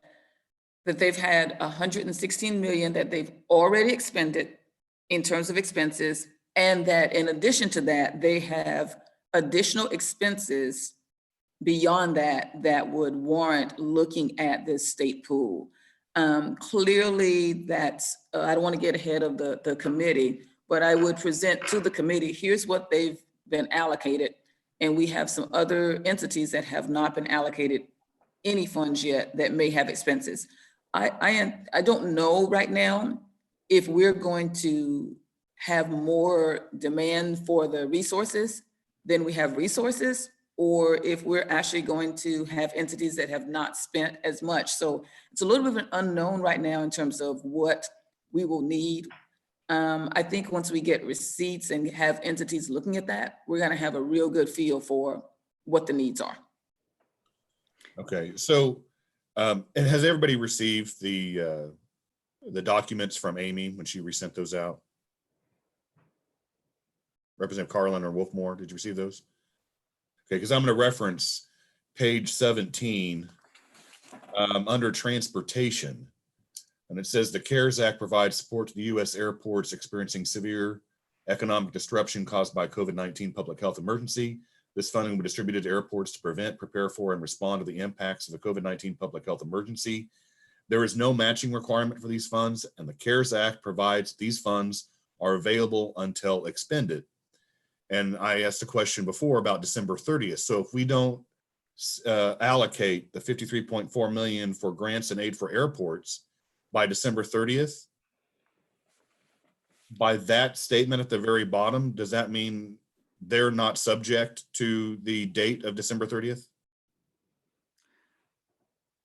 that they've had 116 million that they've already expended in terms of expenses, and that in addition to that, they have additional expenses beyond that would warrant looking at this state pool. Clearly that's, I don't want to get ahead of the committee, but I would present to the committee, here's what they've been allocated. And we have some other entities that have not been allocated any funds yet that may have expenses. I don't know right now if we're going to have more demand for the resources than we have resources, or if we're actually going to have entities that have not spent as much. So it's a little bit of an unknown right now in terms of what we will need. I think once we get receipts and have entities looking at that, we're gonna have a real good feel for what the needs are. Okay, so, and has everybody received the documents from Amy when she resent those out? Representative Carlin or Wolfmore, did you receive those? Okay, because I'm going to reference page 17 under transportation. And it says the CARES Act provides support to the U.S. airports experiencing severe economic disruption caused by COVID-19 public health emergency. This funding will be distributed to airports to prevent, prepare for, and respond to the impacts of the COVID-19 public health emergency. There is no matching requirement for these funds, and the CARES Act provides these funds are available until expended. And I asked a question before about December 30th. So if we don't allocate the 53.4 million for grants and aid for airports by December 30th, by that statement at the very bottom, does that mean they're not subject to the date of December 30th?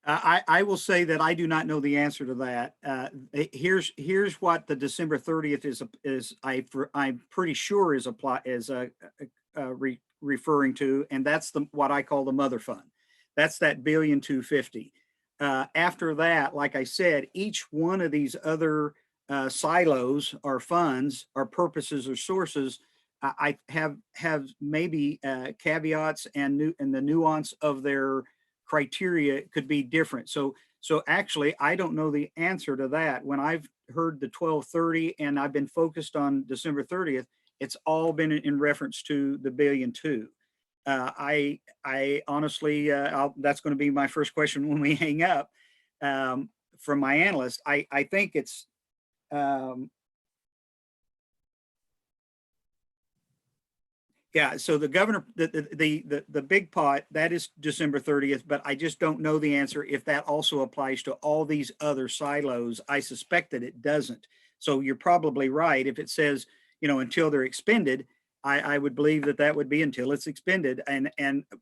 I will say that I do not know the answer to that. Here's what the December 30th I'm pretty sure is referring to, and that's what I call the mother fund. That's that $1,250,000,000. After that, like I said, each one of these other silos or funds or purposes or sources, I have maybe caveats and the nuance of their criteria could be different. So actually, I don't know the answer to that. When I've heard the 1230 and I've been focused on December 30th, it's all been in reference to the $1,200,000,000. I honestly, that's going to be my first question when we hang up from my analyst. I think it's yeah, so the governor, the big pot, that is December 30th, but I just don't know the answer if that also applies to all these other silos. I suspect that it doesn't. So you're probably right. If it says, until they're expended, I would believe that would be until it's expended.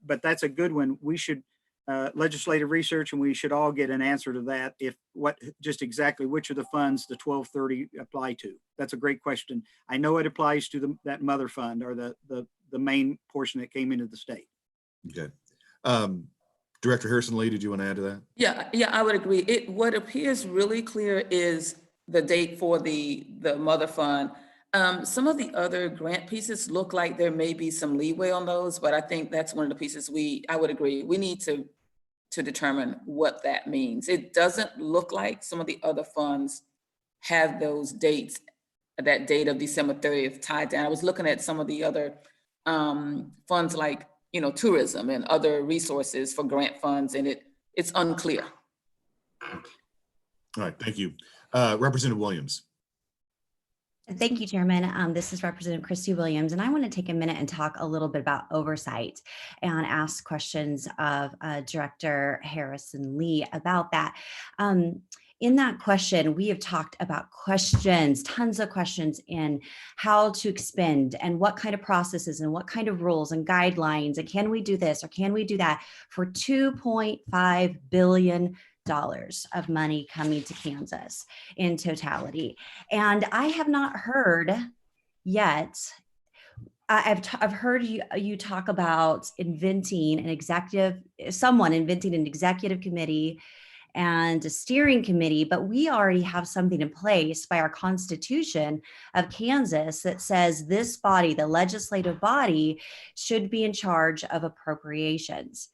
But that's a good one. We should legislative research, and we should all get an answer to that. Just exactly which of the funds the 1230 apply to. That's a great question. I know it applies to that mother fund or the main portion that came into the state. Okay. Director Harrison Lee, did you want to add to that? Yeah, I would agree. What appears really clear is the date for the mother fund. Some of the other grant pieces look like there may be some leeway on those, but I think that's one of the pieces I would agree, we need to determine what that means. It doesn't look like some of the other funds have those dates, that date of December 30th tied down. I was looking at some of the other funds like, tourism and other resources for grant funds, and it's unclear. All right, thank you. Representative Williams. Thank you, Chairman. This is Representative Christy Williams, and I want to take a minute and talk a little bit about oversight and ask questions of Director Harrison Lee about that. In that question, we have talked about questions, tons of questions in how to expend and what kind of processes and what kind of rules and guidelines, and can we do this or can we do that for $2.5 billion of money coming to Kansas in totality. And I have not heard yet, I've heard you talk about someone inventing an executive committee and a steering committee, but we already have something in place by our Constitution of Kansas that says this body, the legislative body, should be in charge of appropriations.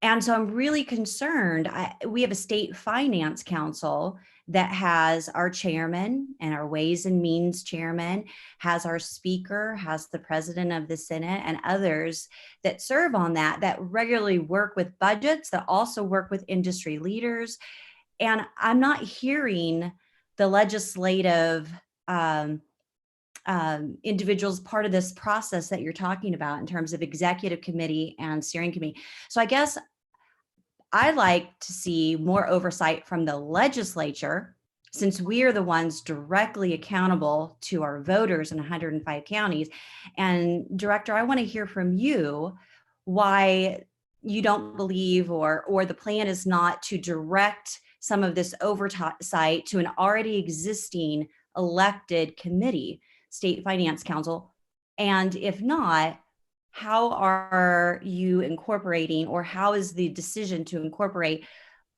And so I'm really concerned. We have a state finance council that has our chairman and our Ways and Means chairman, has our speaker, has the president of the Senate and others that serve on that regularly work with budgets, that also work with industry leaders. And I'm not hearing the legislative individuals part of this process that you're talking about in terms of executive committee and steering committee. So I guess I'd like to see more oversight from the legislature, since we are the ones directly accountable to our voters in 105 counties. And Director, I want to hear from you why you don't believe or the plan is not to direct some of this oversight to an already existing elected committee, State Finance Council. And if not, how are you incorporating, or how is the decision to incorporate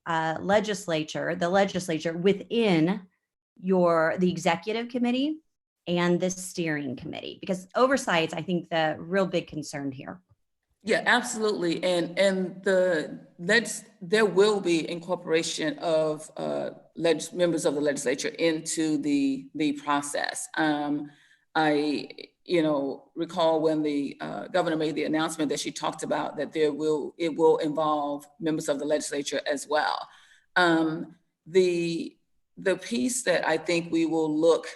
the legislature within the executive committee and the steering committee? Because oversight is, I think, the real big concern here. Yeah, absolutely. And there will be incorporation of members of the legislature into the process. recall when the governor made the announcement that she talked about that it will involve members of the legislature as well. The piece that I think we will look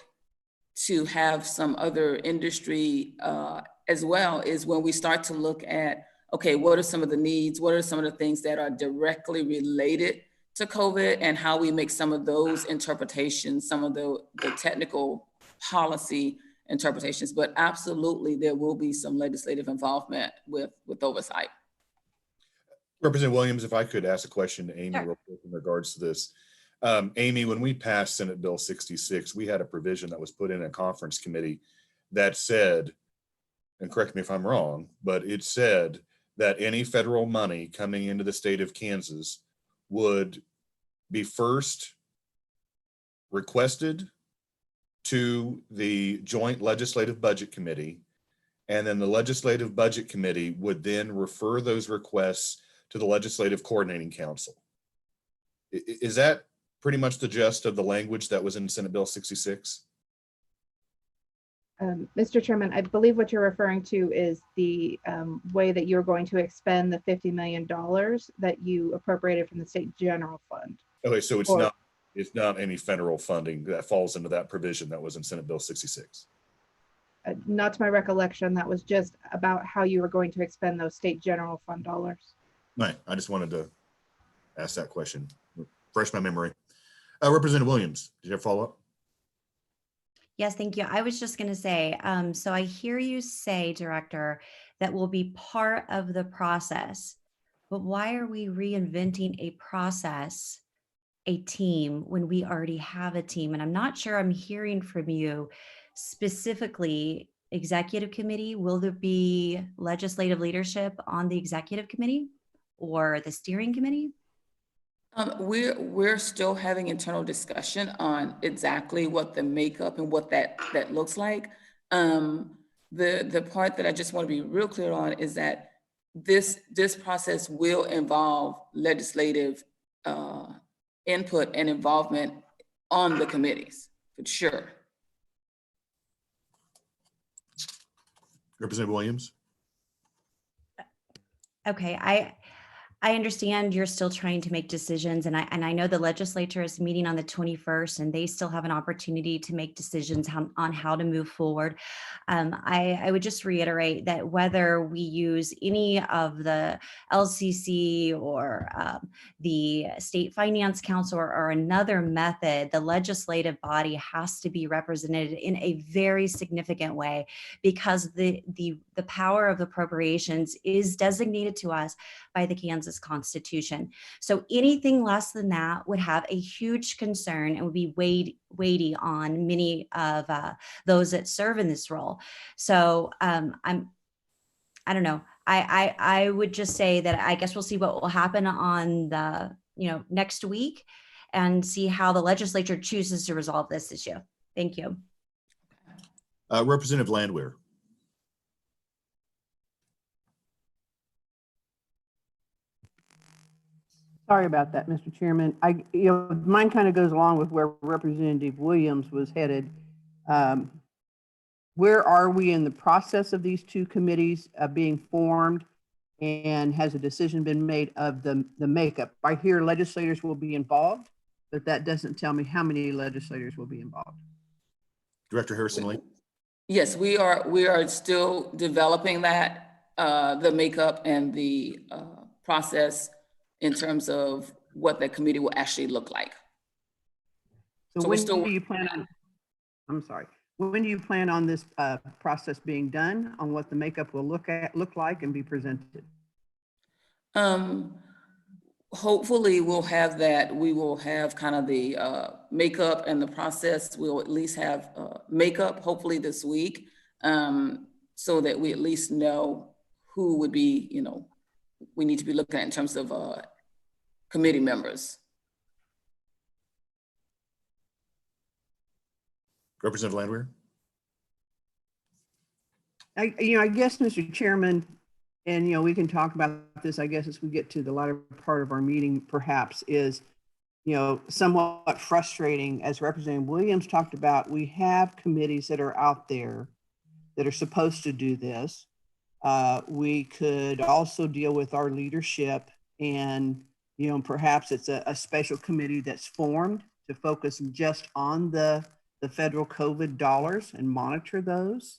to have some other industry as well is when we start to look at, okay, what are some of the needs? What are some of the things that are directly related to COVID, and how we make some of those interpretations, some of the technical policy interpretations. But absolutely, there will be some legislative involvement with oversight. Representative Williams, if I could ask a question to Amy Sure. real quick in regards to this. Amy, when we passed Senate Bill 66, we had a provision that was put in a conference committee that said, and correct me if I'm wrong, but it said that any federal money coming into the state of Kansas would be first requested to the Joint Legislative Budget Committee, and then the Legislative Budget Committee would then refer those requests to the Legislative Coordinating Council. Is that pretty much the gist of the language that was in Senate Bill 66? Mr. Chairman, I believe what you're referring to is the way that you're going to expend the $50 million that you appropriated from the state general fund. Okay, so it's not any federal funding that falls into that provision that was in Senate Bill 66. Not to my recollection, that was just about how you were going to expend those state general fund dollars. Right, I just wanted to ask that question, refresh my memory. Representative Williams, did you have a follow-up? Yes, thank you. I was just going to say, so I hear you say, Director, that will be part of the process, but why are we reinventing a process, a team, when we already have a team? And I'm not sure I'm hearing from you specifically. Executive committee, will there be legislative leadership on the executive committee or the steering committee? We're still having internal discussion on exactly what the makeup and what that looks like. The part that I just want to be real clear on is that this process will involve legislative input and involvement on the committees, for sure. Representative Williams? Okay, I understand you're still trying to make decisions, and I know the legislature is meeting on the 21st, and they still have an opportunity to make decisions on how to move forward. I would just reiterate that whether we use any of the LCC or the State Finance Council or another method, the legislative body has to be represented in a very significant way, because the power of appropriations is designated to us by the Kansas Constitution. So anything less than that would have a huge concern and would be weighty on many of those that serve in this role. So I don't know. I would just say that I guess we'll see what will happen on the next week and see how the legislature chooses to resolve this issue. Thank you. Representative Landwehr. Sorry about that, Mr. Chairman. Mine kind of goes along with where Representative Williams was headed. Where are we in the process of these two committees being formed, and has a decision been made of the makeup? I hear legislators will be involved, but that doesn't tell me how many legislators will be involved. Director Harrison Lee. Yes, we are still developing that, the makeup and the process in terms of what that committee will actually look like. So when do you plan on, I'm sorry, when do you plan on this process being done, on what the makeup will look like and be presented? Hopefully we'll have that. We will have kind of the makeup and the process. We'll at least have makeup hopefully this week, so that we at least know who would be, we need to be looking at in terms of committee members. Representative Landwehr. I guess, Mr. Chairman, and we can talk about this, I guess, as we get to the latter part of our meeting, perhaps, is somewhat frustrating. As Representative Williams talked about, we have committees that are out there that are supposed to do this. We could also deal with our leadership and, perhaps it's a special committee that's formed to focus just on the federal COVID dollars and monitor those.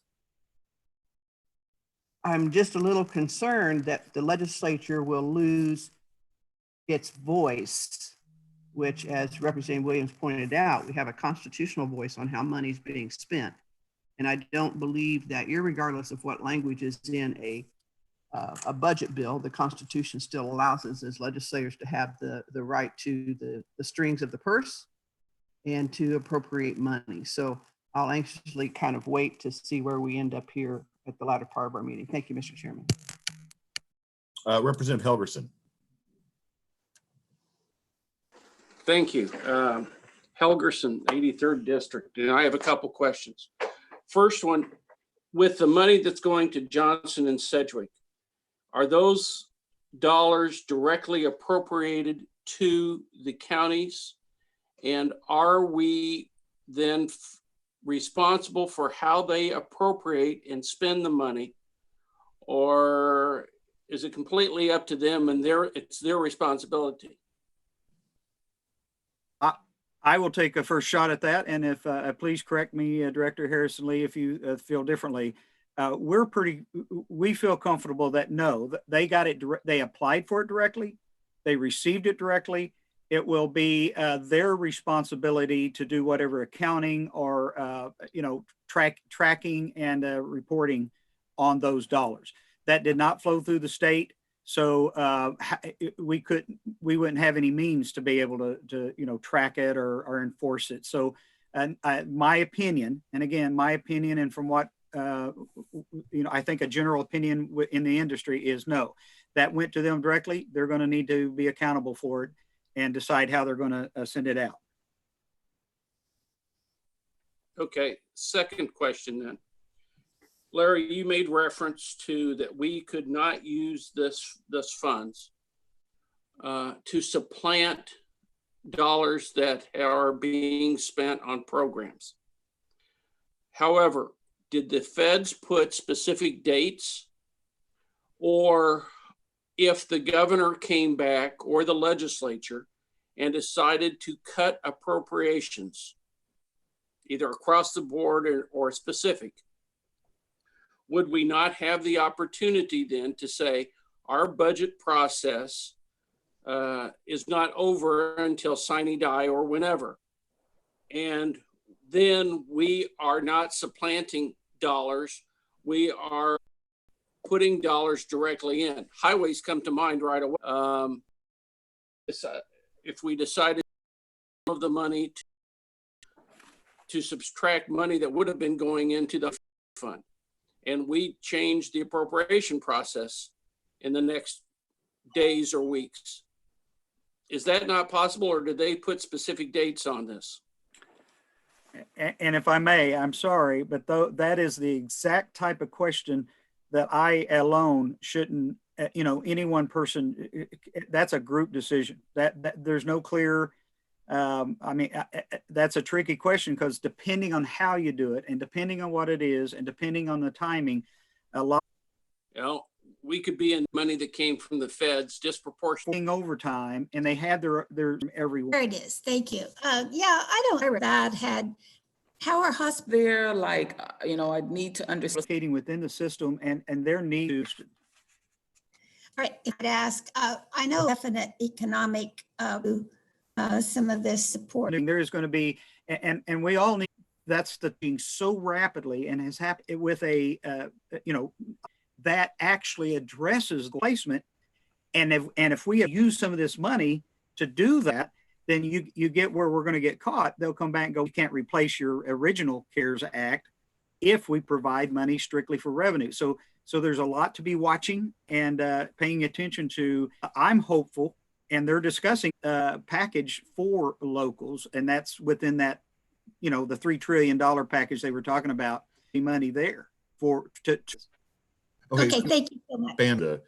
I'm just a little concerned that the legislature will lose its voice, which, as Representative Williams pointed out, we have a constitutional voice on how money is being spent. And I don't believe that, irregardless of what language is in a budget bill, the Constitution still allows us as legislators to have the right to the strings of the purse and to appropriate money. So I'll anxiously kind of wait to see where we end up here at the latter part of our meeting. Thank you, Mr. Chairman. Representative Helgerson. Thank you. Helgerson, 83rd District, and I have a couple questions. First one, with the money that's going to Johnson and Sedgwick, are those dollars directly appropriated to the counties? And are we then responsible for how they appropriate and spend the money? Or is it completely up to them and it's their responsibility? I will take a first shot at that. And if please correct me, Director Harrison Lee, if you feel differently. We feel comfortable that no, they got it, they applied for it directly, they received it directly. It will be their responsibility to do whatever accounting or tracking and reporting on those dollars. That did not flow through the state, so we wouldn't have any means to be able to track it or enforce it. So, my opinion, and again, my opinion, and from what I think a general opinion in the industry is no, that went to them directly. They're going to need to be accountable for it and decide how they're going to send it out. Okay, second question then. Larry, you made reference to that we could not use this funds to supplant dollars that are being spent on programs. However, did the feds put specific dates, or if the governor came back or the legislature and decided to cut appropriations, either across the board or specific, would we not have the opportunity then to say our budget process is not over until sine die or whenever? And then we are not supplanting dollars, we are putting dollars directly in. Highways come to mind right away. If we decided of the money to subtract money that would have been going into the fund, and we change the appropriation process in the next days or weeks, is that not possible, or do they put specific dates on this? And if I may, I'm sorry, but that is the exact type of question that I alone shouldn't, any one person, that's a group decision. That there's no clear, that's a tricky question, because depending on how you do it and depending on what it is and depending on the timing, a lot. We could be in money that came from the feds disproportionately overtime, and they had their everyone. There it is. Thank you. Yeah, I don't that had how are hospitals They're like, I need to understand within the system and their needs. All right, if I'd ask, I know definite economic some of this support. There is going to be, and we all need. That's the thing so rapidly and has happened with a that actually addresses the placement. And if we use some of this money to do that, then you get where we're going to get caught. They'll come back and go, you can't replace your original CARES Act if we provide money strictly for revenue. So there's a lot to be watching and paying attention to. I'm hopeful, and they're discussing a package for locals, and that's within that, the $3 trillion package they were talking about, the money there for Okay, thank you so much. Banned a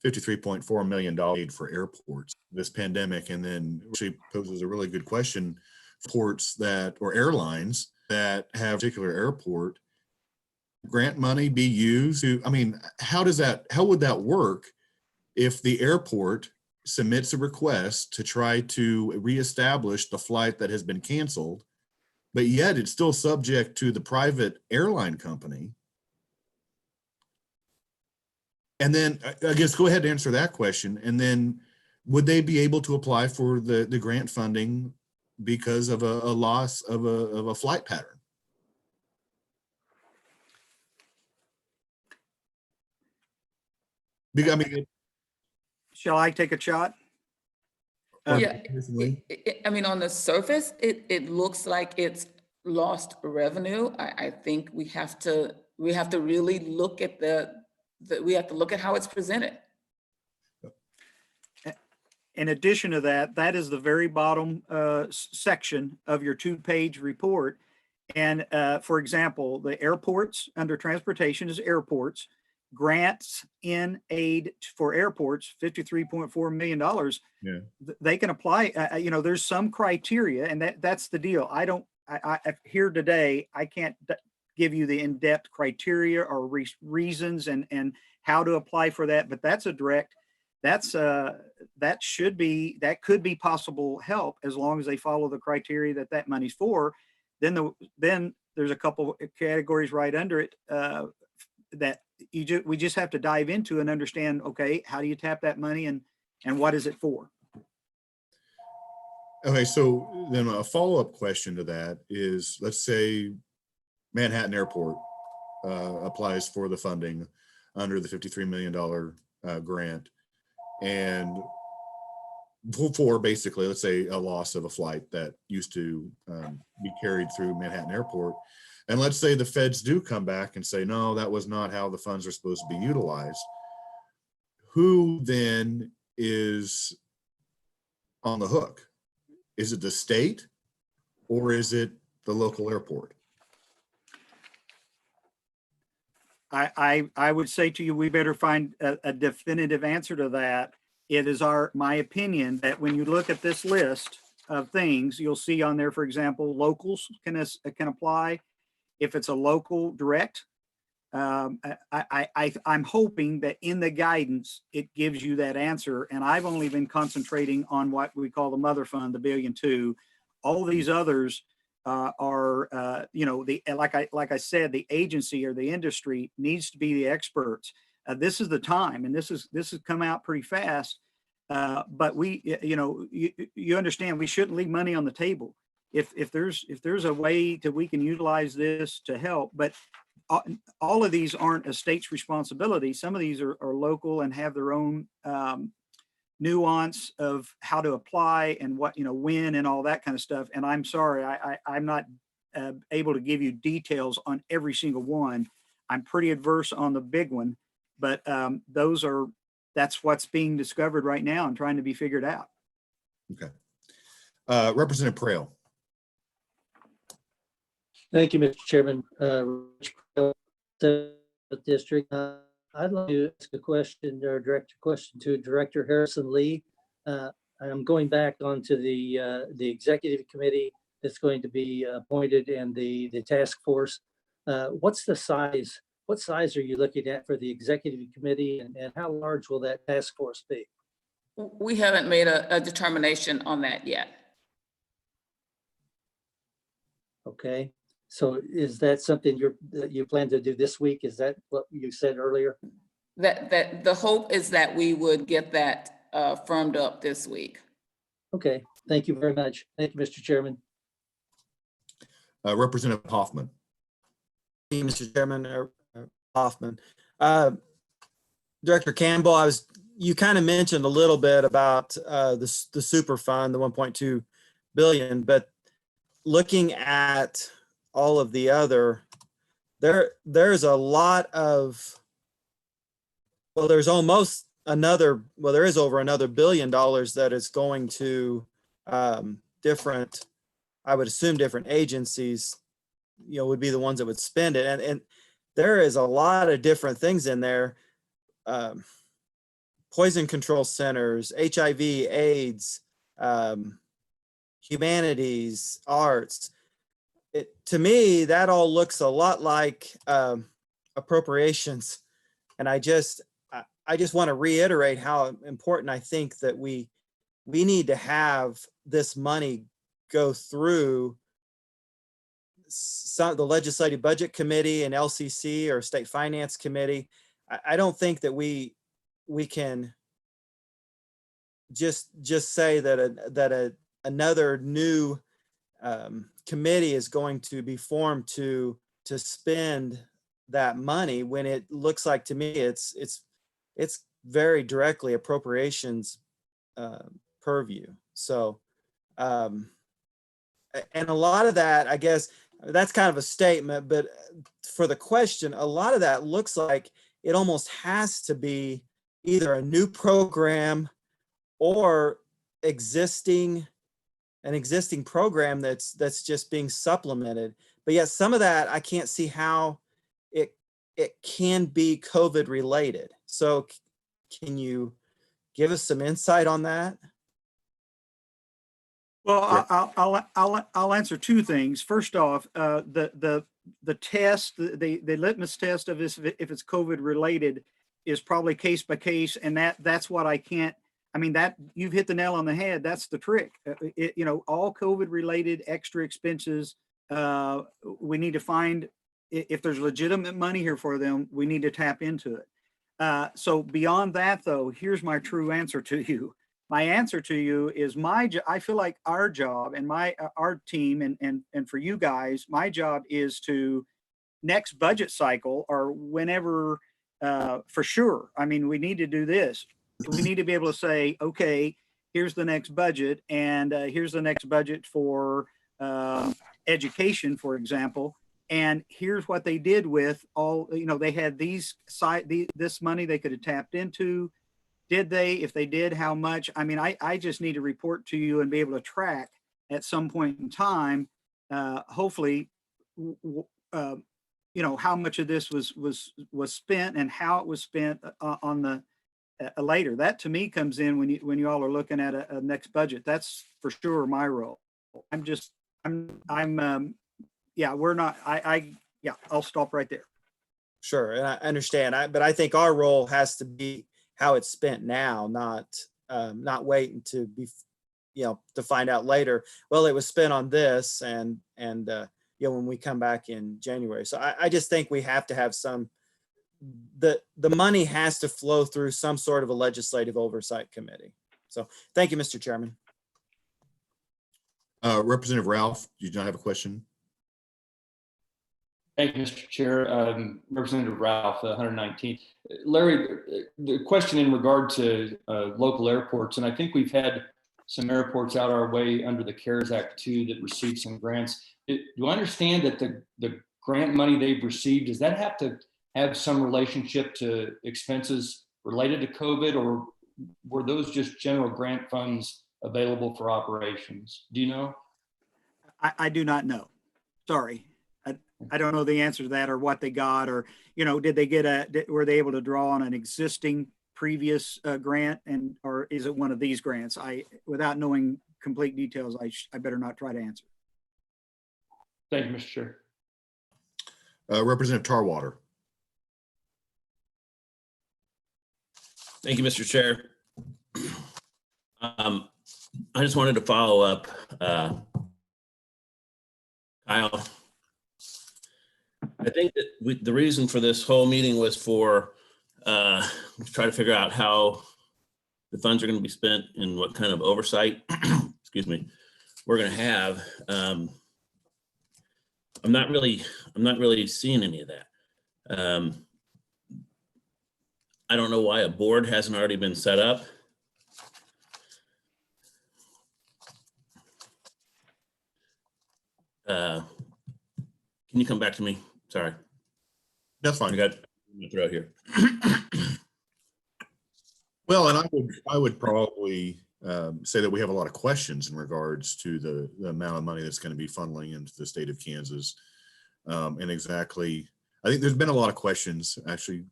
$53.4 million aid for airports this pandemic, and then actually poses a really good question for ports or airlines that have a particular airport grant money be used to, I mean, how would that work if the airport submits a request to try to reestablish the flight that has been canceled, but yet it's still subject to the private airline company? And then I guess go ahead and answer that question. And then would they be able to apply for the grant funding because of a loss of a flight pattern? Because, I mean, Shall I take a shot? Yeah, I mean, on the surface, it looks like it's lost revenue. I think we have to really look at we have to look at how it's presented. In addition to that, that is the very bottom section of your 2-page report. And for example, the airports, under transportation is airports, grants in aid for airports, $53.4 million. Yeah. They can apply, there's some criteria, and that's the deal. I here today, I can't give you the in-depth criteria or reasons and how to apply for that, but that's a direct, that could be possible help as long as they follow the criteria that money's for. Then there's a couple of categories right under it that we just have to dive into and understand, okay, how do you tap that money and what is it for? Okay, so then a follow-up question to that is, let's say Manhattan Airport applies for the funding under the $53 million grant, and for basically, let's say, a loss of a flight that used to be carried through Manhattan Airport. And let's say the feds do come back and say, no, that was not how the funds are supposed to be utilized. Who then is on the hook? Is it the state or is it the local airport? I would say to you, we better find a definitive answer to that. It is my opinion that when you look at this list of things, you'll see on there, for example, locals can apply. If it's a local direct, I'm hoping that in the guidance, it gives you that answer. And I've only been concentrating on what we call the mother fund, the $1.2 billion. All these others are, like I said, the agency or the industry needs to be the experts. This is the time, and this has come out pretty fast. But you understand, we shouldn't leave money on the table. If there's a way that we can utilize this to help, but all of these aren't a state's responsibility. Some of these are local and have their own nuance of how to apply and what, when and all that kind of stuff. And I'm sorry, I'm not able to give you details on every single one. I'm pretty adverse on the big one, but that's what's being discovered right now and trying to be figured out. Okay. Representative Prail. Thank you, Mr. Chairman. District. I'd like to ask a question or direct a question to Director Harrison Lee. I'm going back onto the executive committee that's going to be appointed and the task force. What's the size? What size are you looking at for the executive committee, and how large will that task force be? We haven't made a determination on that yet. Okay. So is that something you plan to do this week? Is that what you said earlier? That the hope is that we would get that firmed up this week. Okay, thank you very much. Thank you, Mr. Chairman. Representative Hoffman. Thank you, Mr. Chairman. Hoffman. Director Campbell, you kind of mentioned a little bit about the super fund, the 1.2 billion, but looking at all of the other, there's a lot of, there is over another $1 billion that is going to different, I would assume different agencies, would be the ones that would spend it. And there is a lot of different things in there. Poison control centers, HIV, AIDS, humanities, arts. To me, that all looks a lot like appropriations. And I just want to reiterate how important I think that we need to have this money go through the Legislative Budget Committee and LCC or State Finance Committee. I don't think that we can just say that another new committee is going to be formed to spend that money when it looks like to me it's very directly appropriations purview. So and a lot of that, I guess that's kind of a statement, but for the question, a lot of that looks like it almost has to be either a new program or an existing program that's just being supplemented. But yet some of that, I can't see how it can be COVID related. So can you give us some insight on that? Well, I'll answer two things. First off, the test, the litmus test of this, if it's COVID related, is probably case by case, and that's what I can't. I mean, that you've hit the nail on the head. That's the trick. All COVID related extra expenses, we need to find if there's legitimate money here for them. We need to tap into it. So beyond that, though, here's my true answer to you. My answer to you is I feel like our job and our team and for you guys, my job is to next budget cycle or whenever, for sure. I mean, we need to do this. We need to be able to say, okay, here's the next budget, and here's the next budget for education, for example. And here's what they did with all, they had this money they could have tapped into. Did they? If they did, how much? I mean, I just need to report to you and be able to track at some point in time, hopefully, how much of this was spent and how it was spent on the later. That to me comes in when you all are looking at a next budget. That's for sure my role. I'll stop right there. Sure, and I understand. But I think our role has to be how it's spent now, not waiting to be, to find out later. Well, it was spent on this, and when we come back in January. So I just think we have to have the money has to flow through some sort of a legislative oversight committee. So thank you, Mr. Chairman. Representative Ralph, you don't have a question? Thank you, Mr. Chair. Representative Ralph, 119. Larry, the question in regard to local airports, and I think we've had some airports out our way under the CARES Act too that received some grants. Do I understand that the grant money they've received, does that have to have some relationship to expenses related to COVID, or were those just general grant funds available for operations? Do you know? I do not know. Sorry. I don't know the answer to that or what they got, or, did they were they able to draw on an existing previous grant, or is it one of these grants? Without knowing complete details, I better not try to answer. Thank you, Mr. Chair. Representative Tarwater. Thank you, Mr. Chair. I just wanted to follow up, Kyle. I think that the reason for this whole meeting was for to try to figure out how the funds are going to be spent and what kind of oversight, excuse me, we're going to have. I'm not really seeing any of that. I don't know why a board hasn't already been set up. Can you come back to me? Sorry. That's fine. I got my throat here. Well, and I would probably say that we have a lot of questions in regards to the amount of money that's going to be funneling into the state of Kansas. And exactly, I think there's been a lot of questions. Actually,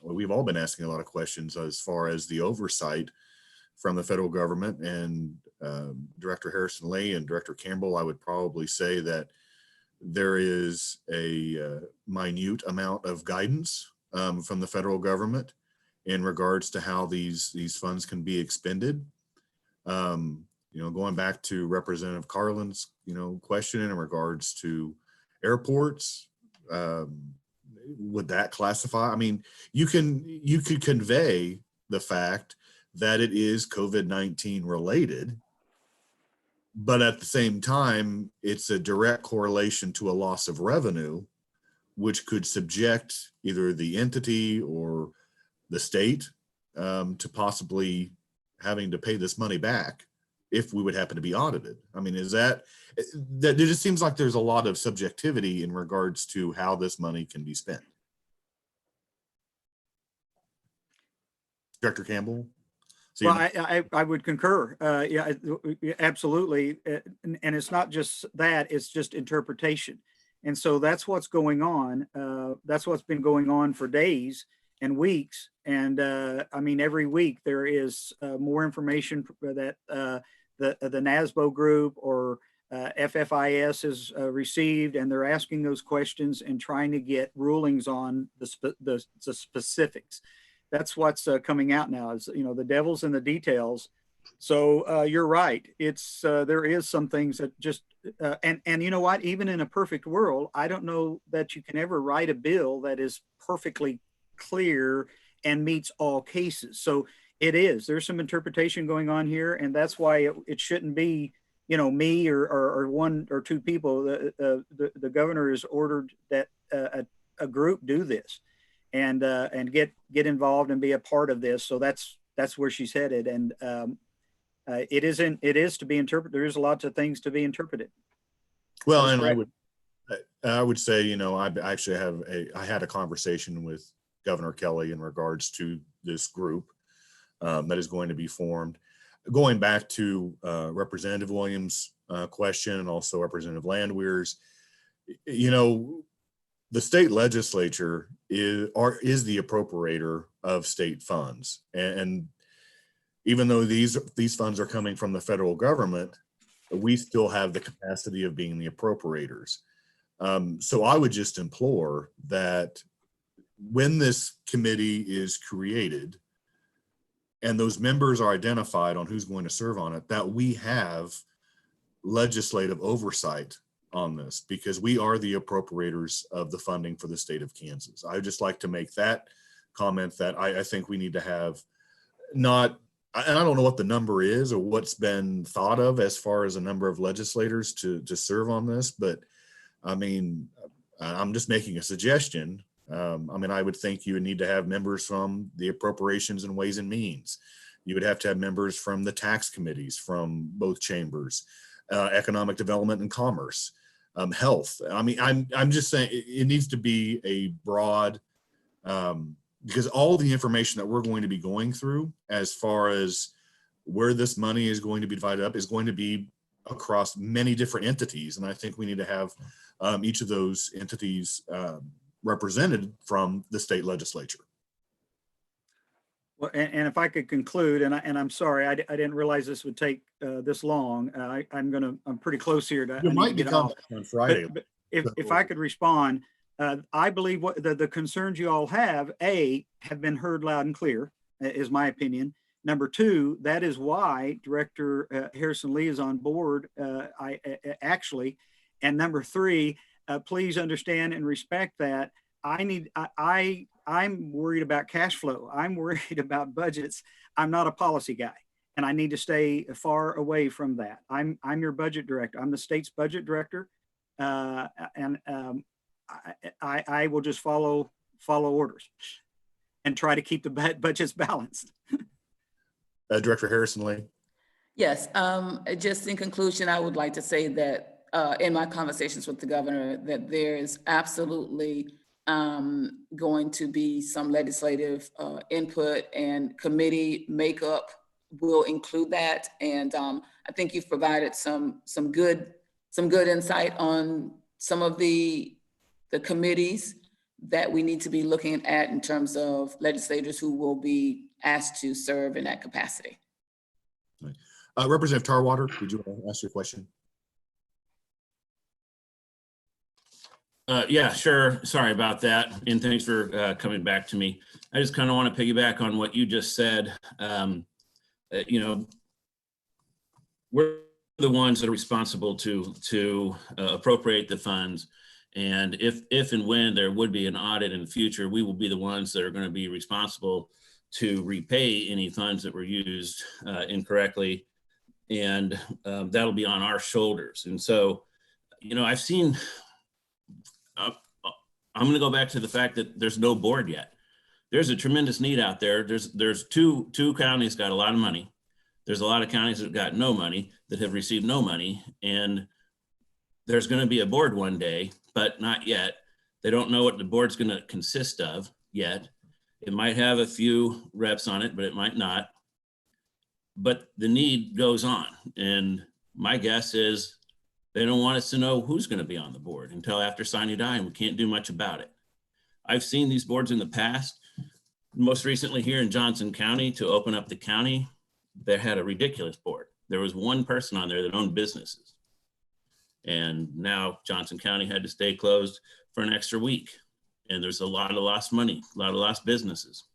we've all been asking a lot of questions as far as the oversight from the federal government, and Director Harrison Lee and Director Campbell. I would probably say that there is a minute amount of guidance from the federal government in regards to how these funds can be expended. Going back to Representative Carlin's, question in regards to airports, would that classify? I mean, you could convey the fact that it is COVID-19 related, but at the same time, it's a direct correlation to a loss of revenue, which could subject either the entity or the state to possibly having to pay this money back if we would happen to be audited. I mean, that it just seems like there's a lot of subjectivity in regards to how this money can be spent. Director Campbell? Well, I would concur. Yeah, absolutely. And it's not just that, it's just interpretation. And so that's what's going on. That's what's been going on for days and weeks. And I mean, every week there is more information that the NASBO group or FFIS has received, and they're asking those questions and trying to get rulings on the specifics. That's what's coming out now is, the devil's in the details. So you're right. It's there is some things that just and you know what, even in a perfect world, I don't know that you can ever write a bill that is perfectly clear and meets all cases. So there's some interpretation going on here, and that's why it shouldn't be, me or one or two people. The governor has ordered that a group do this and get involved and be a part of this. So that's where she's headed. And it is to be interpreted. There's lots of things to be interpreted. Well, and I would say, I had a conversation with Governor Kelly in regards to this group that is going to be formed. Going back to Representative Williams' question and also Representative Landwehr's, the state legislature is the appropriator of state funds. And even though these funds are coming from the federal government, we still have the capacity of being the appropriators. So I would just implore that when this committee is created and those members are identified on who's going to serve on it, that we have legislative oversight on this, because we are the appropriators of the funding for the state of Kansas. I would just like to make that comment that I think we need to have and I don't know what the number is or what's been thought of as far as a number of legislators to serve on this, but I mean, I'm just making a suggestion. I would think you would need to have members from the Appropriations and Ways and Means. You would have to have members from the tax committees from both chambers, Economic Development and Commerce, Health. I mean, I'm just saying it needs to be a broad, because all the information that we're going to be going through as far as where this money is going to be divided up is going to be across many different entities. And I think we need to have each of those entities represented from the state legislature. Well, and if I could conclude, and I'm sorry, I didn't realize this would take this long. I'm pretty close here to. You might become on Friday. But if I could respond, I believe what the concerns you all have been heard loud and clear, is my opinion. Number two, that is why Director Harrison Lee is on board. And number three, please understand and respect that I'm worried about cash flow. I'm worried about budgets. I'm not a policy guy, and I need to stay far away from that. I'm your budget director. I'm the state's budget director, and I will just follow orders and try to keep the budgets balanced. Director Harrison Lee. Yes, just in conclusion, I would like to say that in my conversations with the governor, that there is absolutely going to be some legislative input, and committee makeup will include that. And I think you've provided some good insight on some of the committees that we need to be looking at in terms of legislators who will be asked to serve in that capacity. Representative Tarwater, did you want to ask your question? Yeah, sure. Sorry about that. And thanks for coming back to me. I just kind of want to piggyback on what you just said. You know, we're the ones that are responsible to appropriate the funds. And if and when there would be an audit in the future, we will be the ones that are going to be responsible to repay any funds that were used incorrectly. And that'll be on our shoulders. And so, you know, I've seen, I'm going to go back to the fact that there's no board yet. There's a tremendous need out there. There's two counties got a lot of money. There's a lot of counties that got no money, that have received no money. And there's going to be a board one day, but not yet. They don't know what the board's going to consist of yet. It might have a few reps on it, but it might not. But the need goes on. And my guess is they don't want us to know who's going to be on the board until after sine die, and we can't do much about it. I've seen these boards in the past, most recently here in Johnson County, to open up the county. They had a ridiculous board. There was one person on there that owned businesses. And now Johnson County had to stay closed for an extra week. And there's a lot of lost money, a lot of lost businesses.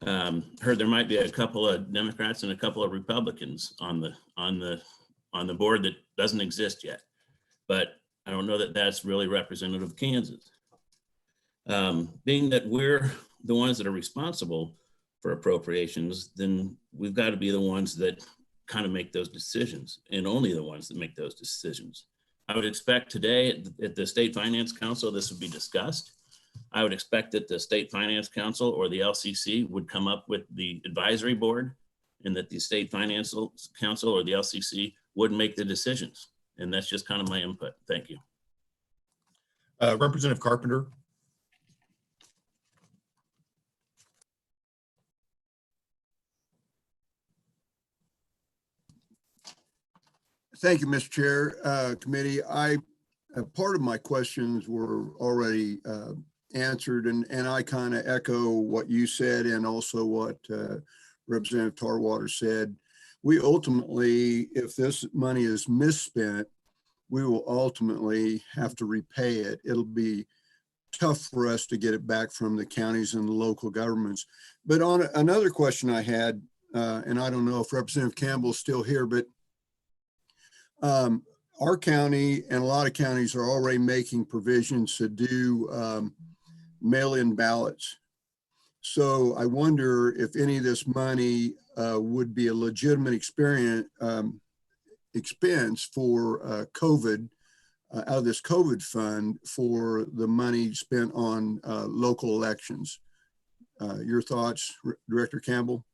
Heard there might be a couple of Democrats and a couple of Republicans on the board that doesn't exist yet. But I don't know that that's really representative of Kansas. Being that we're the ones that are responsible for appropriations, then we've got to be the ones that kind of make those decisions, and only the ones that make those decisions. I would expect today at the State Finance Council, this would be discussed. I would expect that the State Finance Council or the LCC would come up with the advisory board, and that the State Finance Council or the LCC would make the decisions. And that's just kind of my input. Thank you. Representative Carpenter. Thank you, Mr. Chair, committee. Part of my questions were already answered, and I kind of echo what you said and also what Representative Tarwater said. We ultimately, if this money is misspent, we will ultimately have to repay it. It'll be tough for us to get it back from the counties and the local governments. But on another question I had, and I don't know if Representative Campbell's still here, but our county and a lot of counties are already making provisions to do mail-in ballots. So I wonder if any of this money would be a legitimate expense for COVID, out of this COVID fund for the money spent on local elections. Your thoughts, Director Campbell?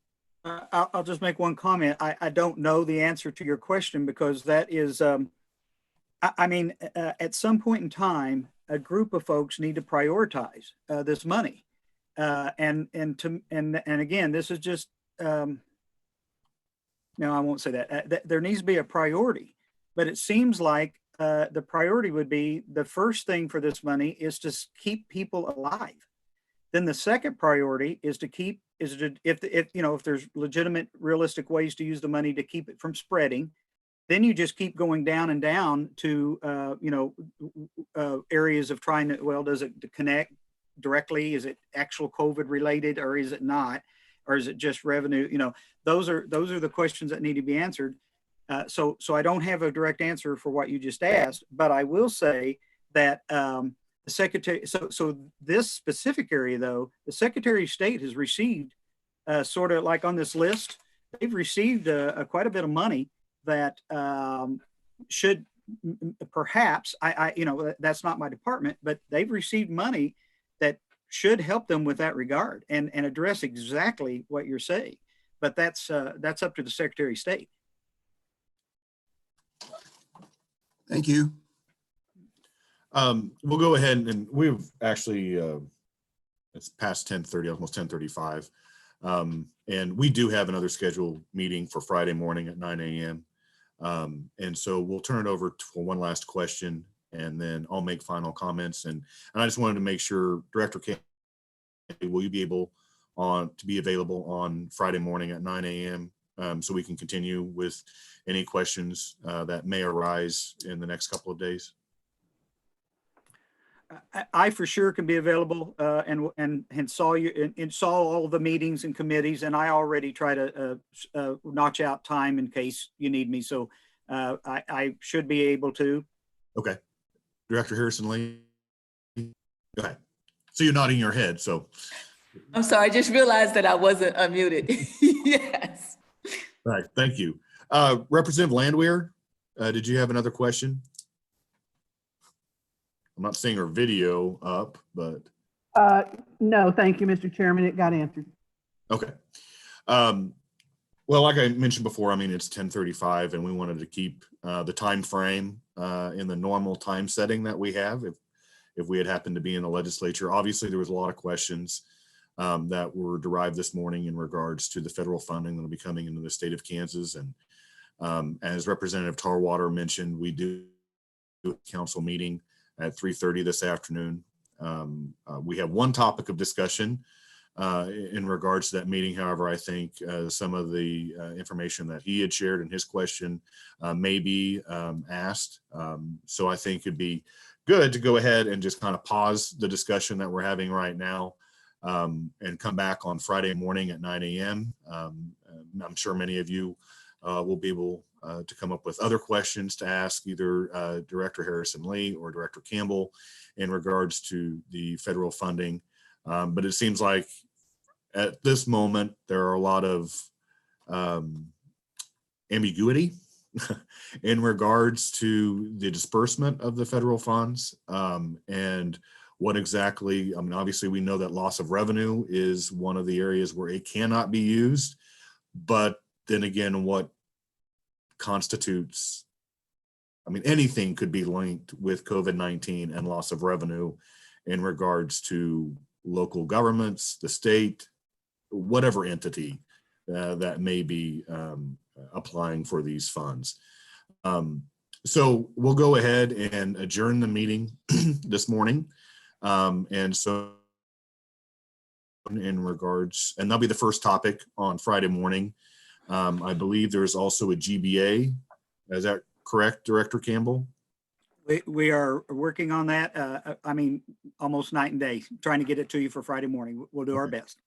I'll just make one comment. I don't know the answer to your question, because that is, I mean, at some point in time, a group of folks need to prioritize this money. And again, this is just, no, I won't say that. There needs to be a priority, but it seems like the priority would be, the first thing for this money is to keep people alive. Then the second priority is to keep, if there's legitimate, realistic ways to use the money to keep it from spreading, then you just keep going down and down to, areas of trying to, well, does it connect directly? Is it actual COVID related, or is it not? Or is it just revenue? Those are the questions that need to be answered. So I don't have a direct answer for what you just asked, but I will say that, the Secretary, so this specific area though, the Secretary of State has received sort of like on this list, they've received quite a bit of money that should perhaps, that's not my department, but they've received money that should help them with that regard and address exactly what you're saying. But that's up to the Secretary of State. Thank you. We'll go ahead, and we've actually, it's past 10:30, almost 10:35. And we do have another scheduled meeting for Friday morning at 9 a.m. And so we'll turn it over for one last question, and then I'll make final comments. And I just wanted to make sure, Director K, will you be able to be available on Friday morning at 9 a.m. So we can continue with any questions that may arise in the next couple of days? I for sure can be available and saw you and saw all the meetings and committees, and I already try to notch out time in case you need me. So I should be able to. Okay. Director Harrison Lee. Go ahead. So you're nodding your head. So I'm sorry, I just realized that I wasn't unmuted. Yes. all right. Thank you. Representative Landwehr, did you have another question? I'm not seeing her video up, but. No, thank you, Mr. Chairman. It got answered. Okay. Well, like I mentioned before, I mean, it's 10:35 and we wanted to keep the time frame in the normal time setting that we have. If we had happened to be in the legislature, obviously there was a lot of questions that were derived this morning in regards to the federal funding that will be coming into the state of Kansas. And as Representative Tarwater mentioned, we do a council meeting at 3:30 this afternoon. We have one topic of discussion in regards to that meeting. However, I think some of the information that he had shared in his question may be asked. So I think it'd be good to go ahead and just kind of pause the discussion that we're having right now and come back on Friday morning at 9 a.m. I'm sure many of you will be able to come up with other questions to ask either Director Harrison Lee or Director Campbell in regards to the federal funding. But it seems like at this moment, there are a lot of ambiguity in regards to the disbursement of the federal funds and what exactly, I mean, obviously we know that loss of revenue is one of the areas where it cannot be used, but then again, what constitutes, I mean, anything could be linked with COVID-19 and loss of revenue in regards to local governments, the state, whatever entity that may be applying for these funds. So we'll go ahead and adjourn the meeting this morning. And so in regards, and that'll be the first topic on Friday morning. I believe there's also a GBA. Is that correct, Director Campbell? We are working on that. I mean, almost night and day, trying to get it to you for Friday morning. We'll do our best.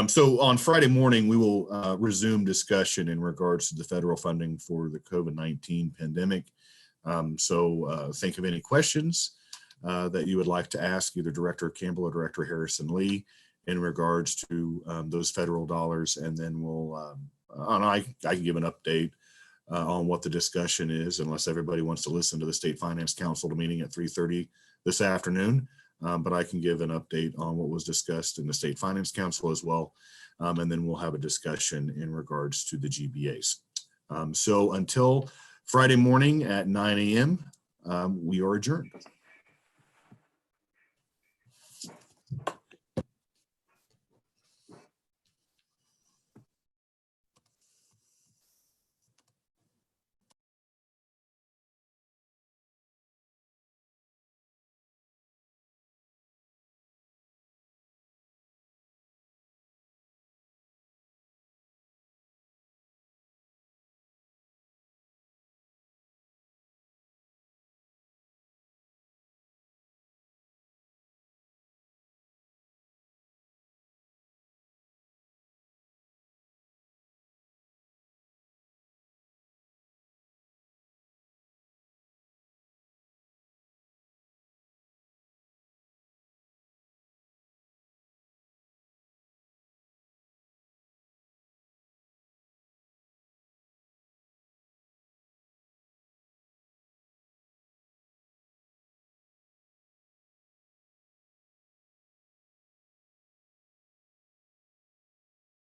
So on Friday morning, we will resume discussion in regards to the federal funding for the COVID-19 pandemic. So think of any questions that you would like to ask either Director Campbell or Director Harrison Lee in regards to those federal dollars. And then we'll, I can give an update on what the discussion is, unless everybody wants to listen to the State Finance Council meeting at 3:30 this afternoon. But I can give an update on what was discussed in the State Finance Council as well. And then we'll have a discussion in regards to the GBAs. So until Friday morning at 9 a.m., we are adjourned.